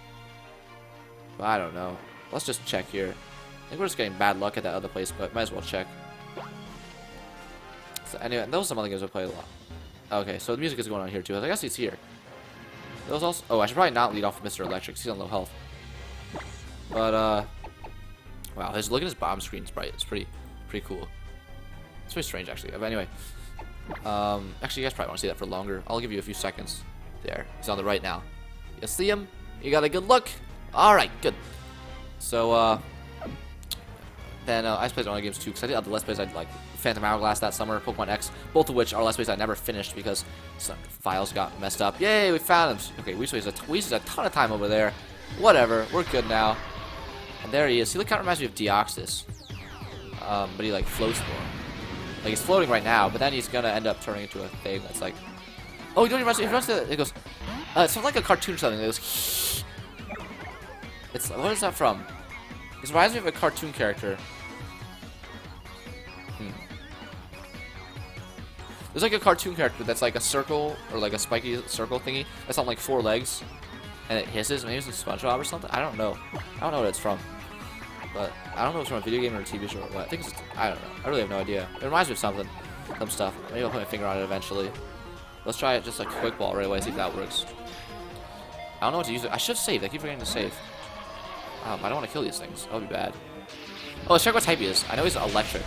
But I don't know. Let's just check here. I think we're just getting bad luck at that other place, but might as well check. So anyway, those are some other games I played a lot. Okay, so the music is going on here too. I guess he's here. There was also. Oh, I should probably not lead off with Mr. Electric. He's on low health. But wow, look at his bottom screen sprite. It's pretty cool. It's pretty strange actually. But anyway, actually, you guys probably want to see that for longer. I'll give you a few seconds. There, he's on the right now. You see him? You got a good look. Alright, good. So, then I just played other games too, because I did other Let's Plays. I did like Phantom Hourglass that summer, Pokemon X, both of which are Let's Plays I never finished because some files got messed up. Yay, we found him. Okay, we wasted a ton of time over there. Whatever, we're good now. And there he is. He kind of reminds me of Deoxys. but he like floats more. Like he's floating right now, but then he's gonna end up turning into a thing that's like, oh, he runs to, it goes, it's like a cartoon or something. It goes, it's, what is that from? It reminds me of a cartoon character. There's like a cartoon character that's like a circle or like a spiky circle thingy that's on like 4 legs, and it hisses. Maybe it's in SpongeBob or something. I don't know. I don't know what it's from. But I don't know if it's from a video game or a TV show or what. I think it's, I don't know. I really have no idea. It reminds me of something. Some stuff. Maybe I'll put my finger on it eventually. Let's try it just like quick ball right away, see if that works. I don't know what to use it. I should save. I keep forgetting to save. I don't want to kill these things. That would be bad. Oh, let's check what type he is. I know he's electric,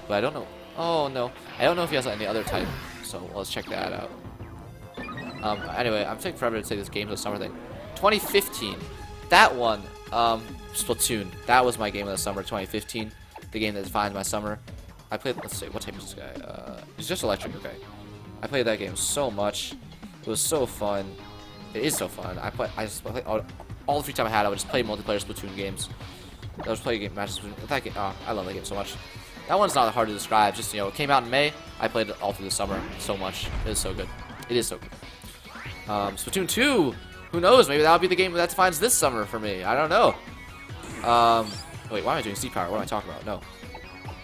but I don't know. Oh, no. I don't know if he has any other type. So let's check that out. Anyway, I'm taking forever to say this game's a summer thing. 2015. That one. Splatoon. That was my game of the summer, 2015. The game that defined my summer. I played, let's see, what type is this guy? He's just electric, okay. I played that game so much. It was so fun. It is so fun. I just play all the free time I had. I would just play multiplayer Splatoon games. I was playing game matches. That game, oh, I love that game so much. That one's not hard to describe. Just, you know, it came out in May. I played it all through the summer so much. It is so good. It is so good. Splatoon 2. Who knows? Maybe that'll be the game that defines this summer for me. I don't know. Wait, why am I doing C-Power? What am I talking about? No.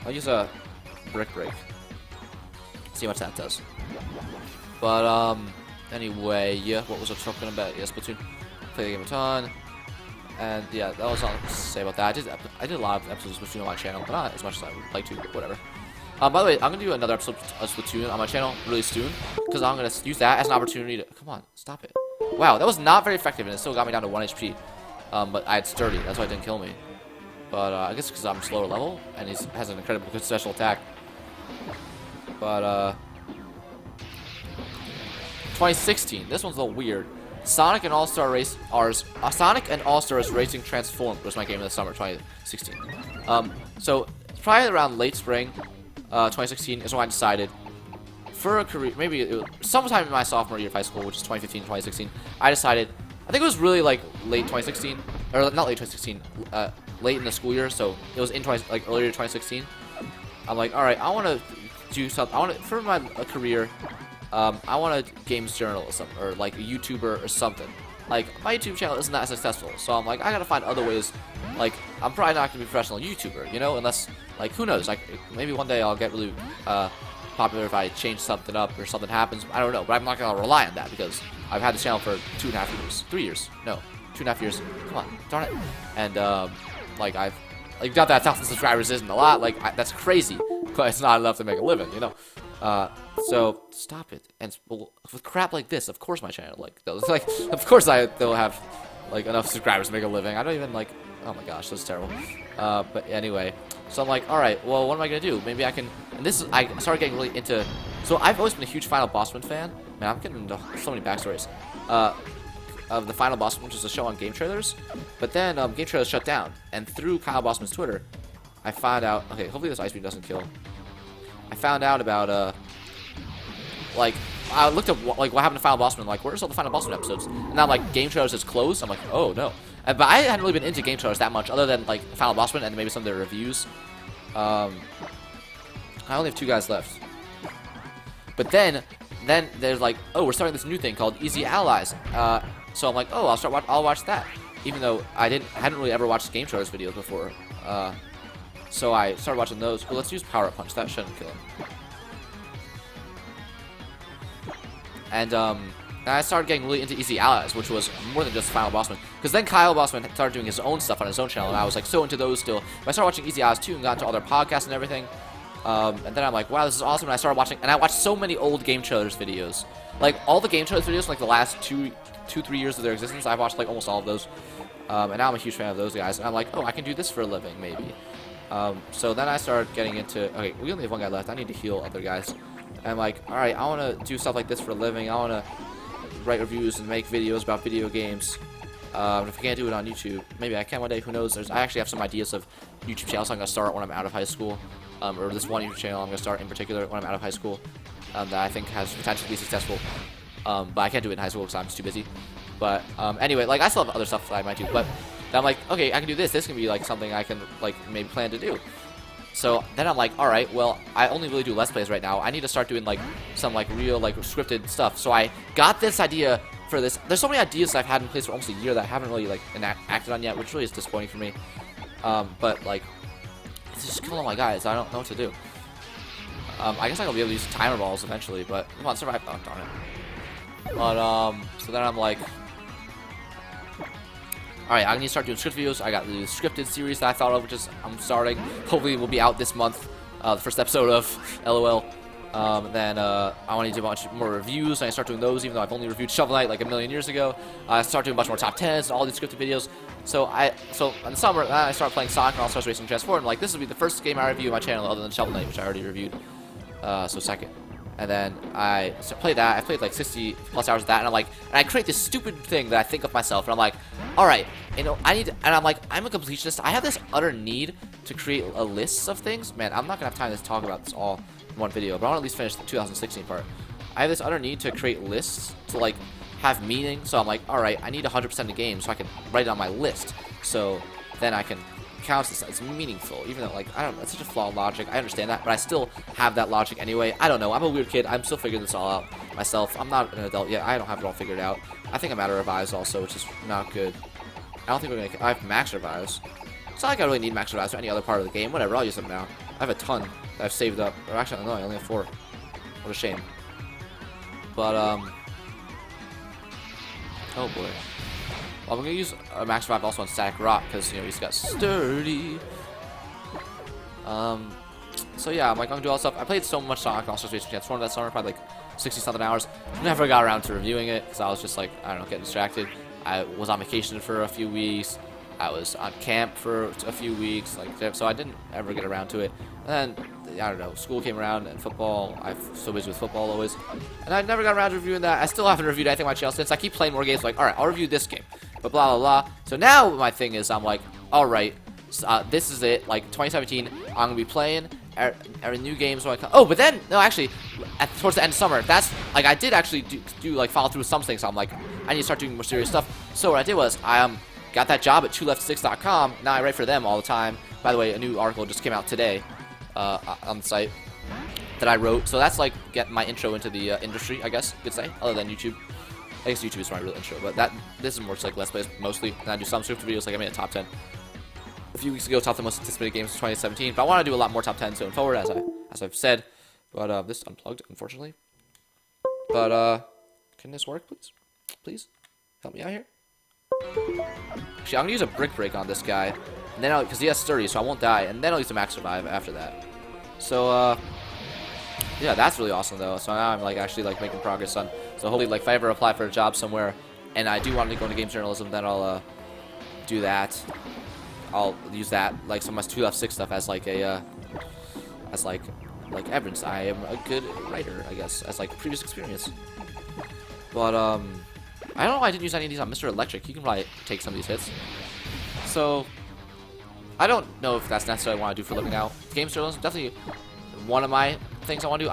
I'll use a Brick Break. See what that does. But, anyway, yeah, what was I talking about? Yeah, Splatoon. Play the game a ton. And, yeah, that was all to say about that. I did a lot of episodes of Splatoon on my channel, but not as much as I would like to, but whatever. By the way, I'm going to do another episode of Splatoon on my channel really soon, because I'm going to use that as an opportunity to... Come on, stop it. Wow, that was not very effective, and it still got me down to 1 HP. But I had Sturdy, that's why it didn't kill me. But I guess because I'm slower level, and he has an incredibly good special attack. But 2016, this one's a little weird. Sonic and All-Star Race Sonic and All-Stars Racing Transformed was my game of the summer, 2016. So probably around late spring, 2016 is when I decided for a career, maybe it was sometime in my sophomore year of high school, which is 2015, 2016. I decided, I think it was really like late 2016, or not late 2016, late in the school year, so it was in like earlier 2016. I'm like, all right, I want to do something. I want to, for my career, I want to games journalism or like a YouTuber or something. Like my YouTube channel isn't that successful, so I'm like, I gotta find other ways. Like I'm probably not gonna be a professional YouTuber, you know, unless like who knows? Like maybe one day I'll get really popular if I change something up or something happens. I don't know, but I'm not gonna rely on that because I've had this channel for 2.5 years, 3 years, no, 2.5 years. Come on, darn it. And like I've like not that 1,000 subscribers isn't a lot. Like that's crazy, but it's not enough to make a living, you know. So stop it. And with crap like this, of course my channel like those like of course they'll have like enough subscribers to make a living. I don't even like, oh my gosh, that's terrible. But anyway, so I'm like, all right, well, what am I gonna do? Maybe I can. And this is, I started getting really into. So I've always been a huge Final Bossman fan. Man, I'm getting into so many backstories. Of the Final Bossman, which is a show on Game Trailers. But then Game Trailers shut down, and through Kyle Bossman's Twitter, I found out. Okay, hopefully this ice beam doesn't kill. I found out about like I looked up like what happened to Final Bossman. Like, where's all the Final Bossman episodes? And now like Game Trailers is closed. I'm like, oh no. But I hadn't really been into Game Trailers that much, other than like Final Bossman and maybe some of their reviews. I only have 2 guys left. But then there's like, oh, we're starting this new thing called Easy Allies. So I'm like, oh, I'll watch that. Even though I hadn't really ever watched Game Trailers videos before. So I started watching those. Well, let's use Power Up Punch. That shouldn't kill him. And I started getting really into Easy Allies, which was more than just Final Bossman. Because then Kyle Bossman started doing his own stuff on his own channel, and I was like so into those still. But I started watching Easy Allies too, and got into all their podcasts and everything. And then I'm like, wow, this is awesome. And I started watching, and I watched so many old Game Trailers videos. Like all the Game Trailers videos, from, like the last 2-3 years of their existence, I've watched like almost all of those. And now I'm a huge fan of those guys. And I'm like, oh, I can do this for a living, maybe. So then I started getting into, okay, we only have 1 guy left. I need to heal other guys. And I'm like, all right, I want to do stuff like this for a living. I want to write reviews and make videos about video games. If I can't do it on YouTube, maybe I can one day. Who knows? I actually have some ideas of YouTube channels I'm going to start when I'm out of high school. Or this one YouTube channel I'm going to start in particular when I'm out of high school. That I think has potential to be successful. But I can't do it in high school because I'm just too busy. But anyway, like I still have other stuff that I might do. But I'm like, okay, I can do this. This can be like something I can like maybe plan to do. So then I'm like, all right, well, I only really do Let's Plays right now. I need to start doing like some like real like scripted stuff. So I got this idea for this. There's so many ideas that I've had in place for almost a year that I haven't really like acted on yet, which really is disappointing for me. But like, it's just killing all my guys. I don't know what to do. I guess I'll be able to use timer balls eventually, but come on, survive. Oh, darn it. But so then I'm like, alright, I'm gonna start doing script videos. I got the scripted series that I thought of, which is I'm starting. Hopefully, it will be out this month. The first episode of LOL. Then I want to do a bunch more reviews, and I start doing those, even though I've only reviewed Shovel Knight like a million years ago. I start doing a bunch more top 10s and all these scripted videos. So in the summer, I started playing Sonic and All-Stars Racing Transform. I'm like, this will be the first game I review on my channel other than Shovel Knight, which I already reviewed. So second. And then I played that. I played like 60 plus hours of that, and I'm like, and I create this stupid thing that I think of myself, and I'm like, all right, you know, I need to, and I'm like, I'm a completionist. I have this utter need to create a list of things. Man, I'm not gonna have time to talk about this all in one video, but I want to at least finish the 2016 part. I have this utter need to create lists to like have meaning. So I'm like, all right, I need 100% of game so I can write it on my list. So then I can count this as meaningful, even though like I don't know, it's such a flawed logic. I understand that, but I still have that logic anyway. I don't know. I'm a weird kid. I'm still figuring this all out myself. I'm not an adult yet. I don't have it all figured out. I think I'm out of revives also, which is not good. I don't think we're gonna. I have max revives. It's not like I really need max revives for any other part of the game. Whatever, I'll use them now. I have a ton that I've saved up. Or actually, no, I only have 4. What a shame. But oh boy. Well, I'm gonna use a max revive also on Static Rock because, you know, he's got sturdy. So yeah, I'm like, I'm gonna do all this stuff. I played so much Sonic All-Stars Racing Transform that summer, probably like 60 something hours. Never got around to reviewing it because I was just like, I don't know, getting distracted. I was on vacation for a few weeks. I was on camp for a few weeks, like, so I didn't ever get around to it. And then, I don't know, school came around and football. I'm so busy with football always, and I never got around to reviewing that. I still haven't reviewed anything on my channel since. I keep playing more games. Like, all right, I'll review this game, but blah blah blah. So now my thing is, I'm like, all right, this is it. Like 2017, I'm gonna be playing our new games. When oh, but then no, actually, towards the end of summer, that's like I did actually do like follow through with some things. So I'm like, I need to start doing more serious stuff. So what I did was I got that job at 2left6.com. Now I write for them all the time. By the way, a new article just came out today on the site that I wrote. So that's like get my intro into the industry, I guess you could say, other than YouTube. I guess YouTube is my real intro, but this is more just like Let's Plays mostly. And I do some Swift videos, like I made a top 10 a few weeks ago, top 10 most anticipated games of 2017. But I want to do a lot more top 10s going forward, as I've said. But this unplugged, unfortunately. But can this work, please? Please help me out here. Actually, I'm gonna use a brick break on this guy, and then because he has sturdy, so I won't die, and then I'll use a max revive after that. So yeah, that's really awesome though. So now I'm like actually like making progress on. So hopefully, like if I ever apply for a job somewhere, and I do want to go into games journalism, then I'll do that. I'll use that like some of my 2Left6 stuff as like a as like evidence. I am a good writer, I guess, as like previous experience. But I don't know why I didn't use any of these on Mr. Electric. He can probably take some of these hits. So I don't know if that's necessarily what I want to do for a living now. Games journalism, definitely one of my things I want to do.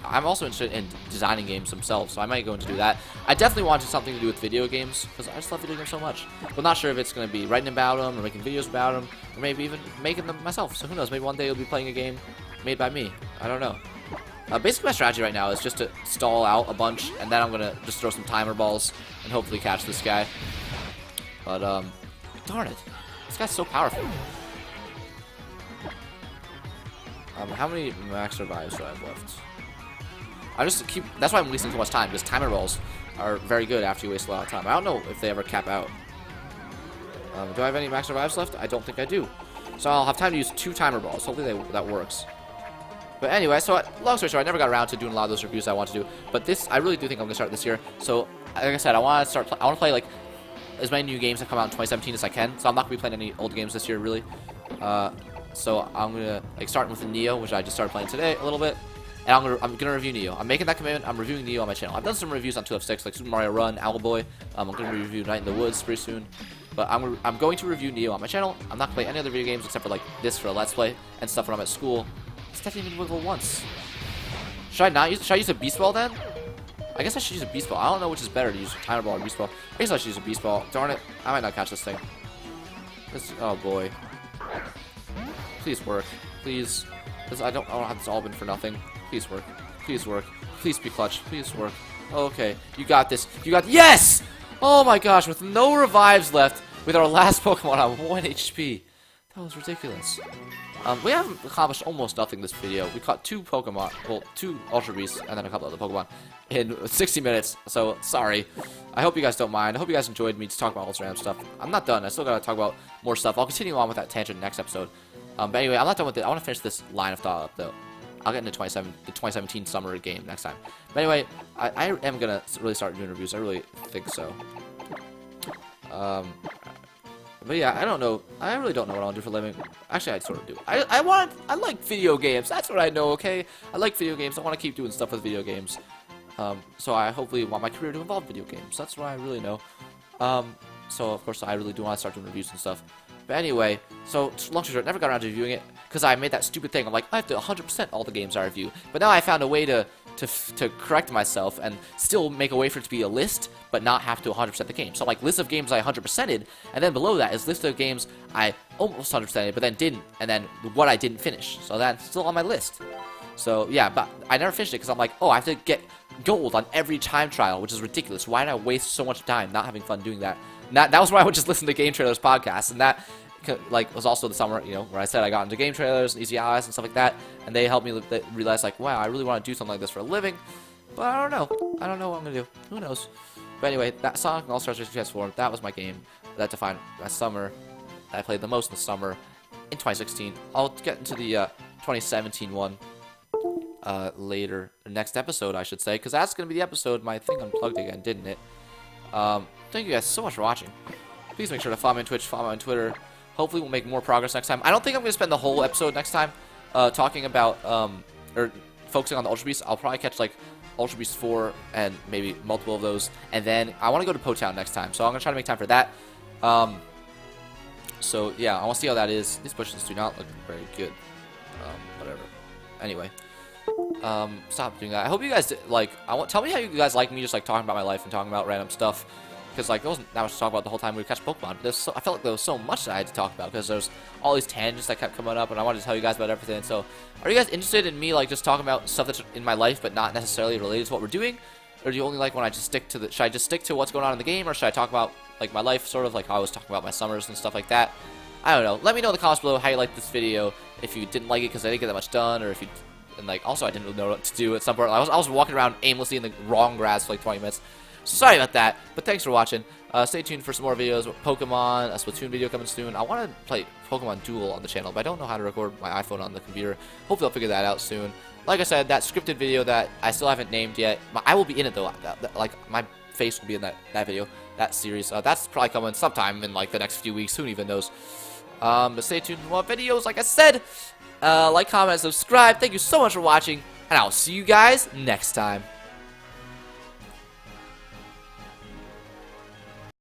I'm also interested in designing games themselves, so I might go into do that. I definitely want to do something to do with video games, because I just love video games so much. But I'm not sure if it's going to be writing about them, or making videos about them, or maybe even making them myself. So who knows, maybe one day you'll be playing a game made by me. I don't know. Basically my strategy right now is just to stall out a bunch, and then I'm going to just throw some timer balls, and hopefully catch this guy. But, darn it. This guy's so powerful. How many max revives do I have left? That's why I'm wasting so much time, because timer balls are very good after you waste a lot of time. I don't know if they ever cap out. Do I have any max revives left? I don't think I do. So I'll have time to use 2 timer balls. Hopefully that works. But anyway, so long story short, I never got around to doing a lot of those reviews I want to do. But this, I really do think I'm gonna start this year. So like I said, I want to play like as many new games that come out in 2017 as I can. So I'm not gonna be playing any old games this year, really. So I'm gonna like start with the Neo, which I just started playing today a little bit. And I'm gonna review Neo. I'm making that commitment. I'm reviewing Neo on my channel. I've done some reviews on 2Left6, like Super Mario Run, Owlboy. I'm gonna review Night in the Woods pretty soon. But I'm going to review Neo on my channel. I'm not gonna play any other video games except for like this for a Let's Play and stuff when I'm at school. This didn't even wiggle once. Should I use a Beast Ball then? I guess I should use a Beast Ball. I don't know which is better to use, Timer Ball or Beast Ball. I guess I should use a Beast Ball. Darn it. I might not catch this thing. Oh boy. Please work. Please. This, I don't have this all been for nothing. Please work. Please work. Please be clutch. Please work. Okay. You got this. You got... Yes! Oh my gosh, with no revives left, with our last Pokemon on 1 HP. That was ridiculous. We haven't accomplished almost nothing this video. We caught 2 Pokemon, well, 2 Ultra Beasts, and then a couple other Pokemon in 60 minutes, so sorry. I hope you guys don't mind. I hope you guys enjoyed me just talking about Ultra Ram stuff. I'm not done. I still gotta talk about more stuff. I'll continue on with that tangent next episode. But anyway, I'm not done with it. I want to finish this line of thought up, though. I'll get into the 2017 summer game next time. But anyway, I am gonna really start doing reviews. I really think so. But yeah, I don't know. I really don't know what I'll do for a living. Actually, I sort of do. I like video games. That's what I know, okay? I like video games. I want to keep doing stuff with video games. So I hopefully want my career to involve video games. That's what I really know. So of course I really do want to start doing reviews and stuff. But anyway, so long story short, never got around to reviewing it because I made that stupid thing. I'm like, I have to 100% all the games I review. But now I found a way to correct myself and still make a way for it to be a list, but not have to 100% the game. So like list of games I 100%ed, and then below that is list of games I almost 100%ed, but then didn't, and then what I didn't finish. So that's still on my list. So yeah, but I never finished it because I'm like, oh, I have to get gold on every time trial, which is ridiculous. Why did I waste so much time not having fun doing that? And that was where I would just listen to Game Trailers podcast, and that like was also the summer, you know, where I said I got into Game Trailers and Easy Allies and stuff like that, and they helped me realize like, wow, I really want to do something like this for a living, but I don't know. I don't know what I'm gonna do. Who knows? But anyway, that Sonic and All-Stars Racing Transform, that was my game that defined my summer. That I played the most in the summer in 2016. I'll get into the 2017 one later, next episode, I should say, because that's gonna be the episode my thing unplugged again, didn't it? Thank you guys so much for watching. Please make sure to follow me on Twitch, follow me on Twitter. Hopefully we'll make more progress next time. I don't think I'm going to spend the whole episode next time talking about, or focusing on the Ultra Beasts. I'll probably catch, like, Ultra Beast 4 and maybe multiple of those. And then I want to go to Po-Town next time, so I'm going to try to make time for that. So, yeah, I want to see how that is. These bushes do not look very good. Whatever. Anyway. Stop doing that. I hope you guys, tell me how you guys like me just, like, talking about my life and talking about random stuff. Because, like, there wasn't that much to talk about the whole time we were catching Pokemon. But I felt like there was so much that I had to talk about because there's all these tangents that kept coming up, and I wanted to tell you guys about everything. So, are you guys interested in me, like, just talking about stuff that's in my life but not necessarily related to what we're doing? Or do you only like when I just stick to the... Should I just stick to what's going on in the game, or should I talk about, like, my life, sort of like how I was talking about my summers and stuff like that? I don't know. Let me know in the comments below how you liked this video. If you didn't like it because I didn't get that much done, or if you... And, like, also I didn't really know what to do at some point. I was walking around aimlessly in the wrong grass for, like, 20 minutes. So sorry about that, but thanks for watching. Stay tuned for some more videos with Pokemon, a Splatoon video coming soon. I want to play Pokemon Duel on the channel, but I don't know how to record my iPhone on the computer. Hopefully I'll figure that out soon. Like I said, that scripted video that I still haven't named yet, I will be in it though. Like, my face will be in that video, that series. That's probably coming sometime in, like, the next few weeks. Who even knows? But stay tuned for more videos, like I said. Like, comment, and subscribe. Thank you so much for watching, and I'll see you guys next time.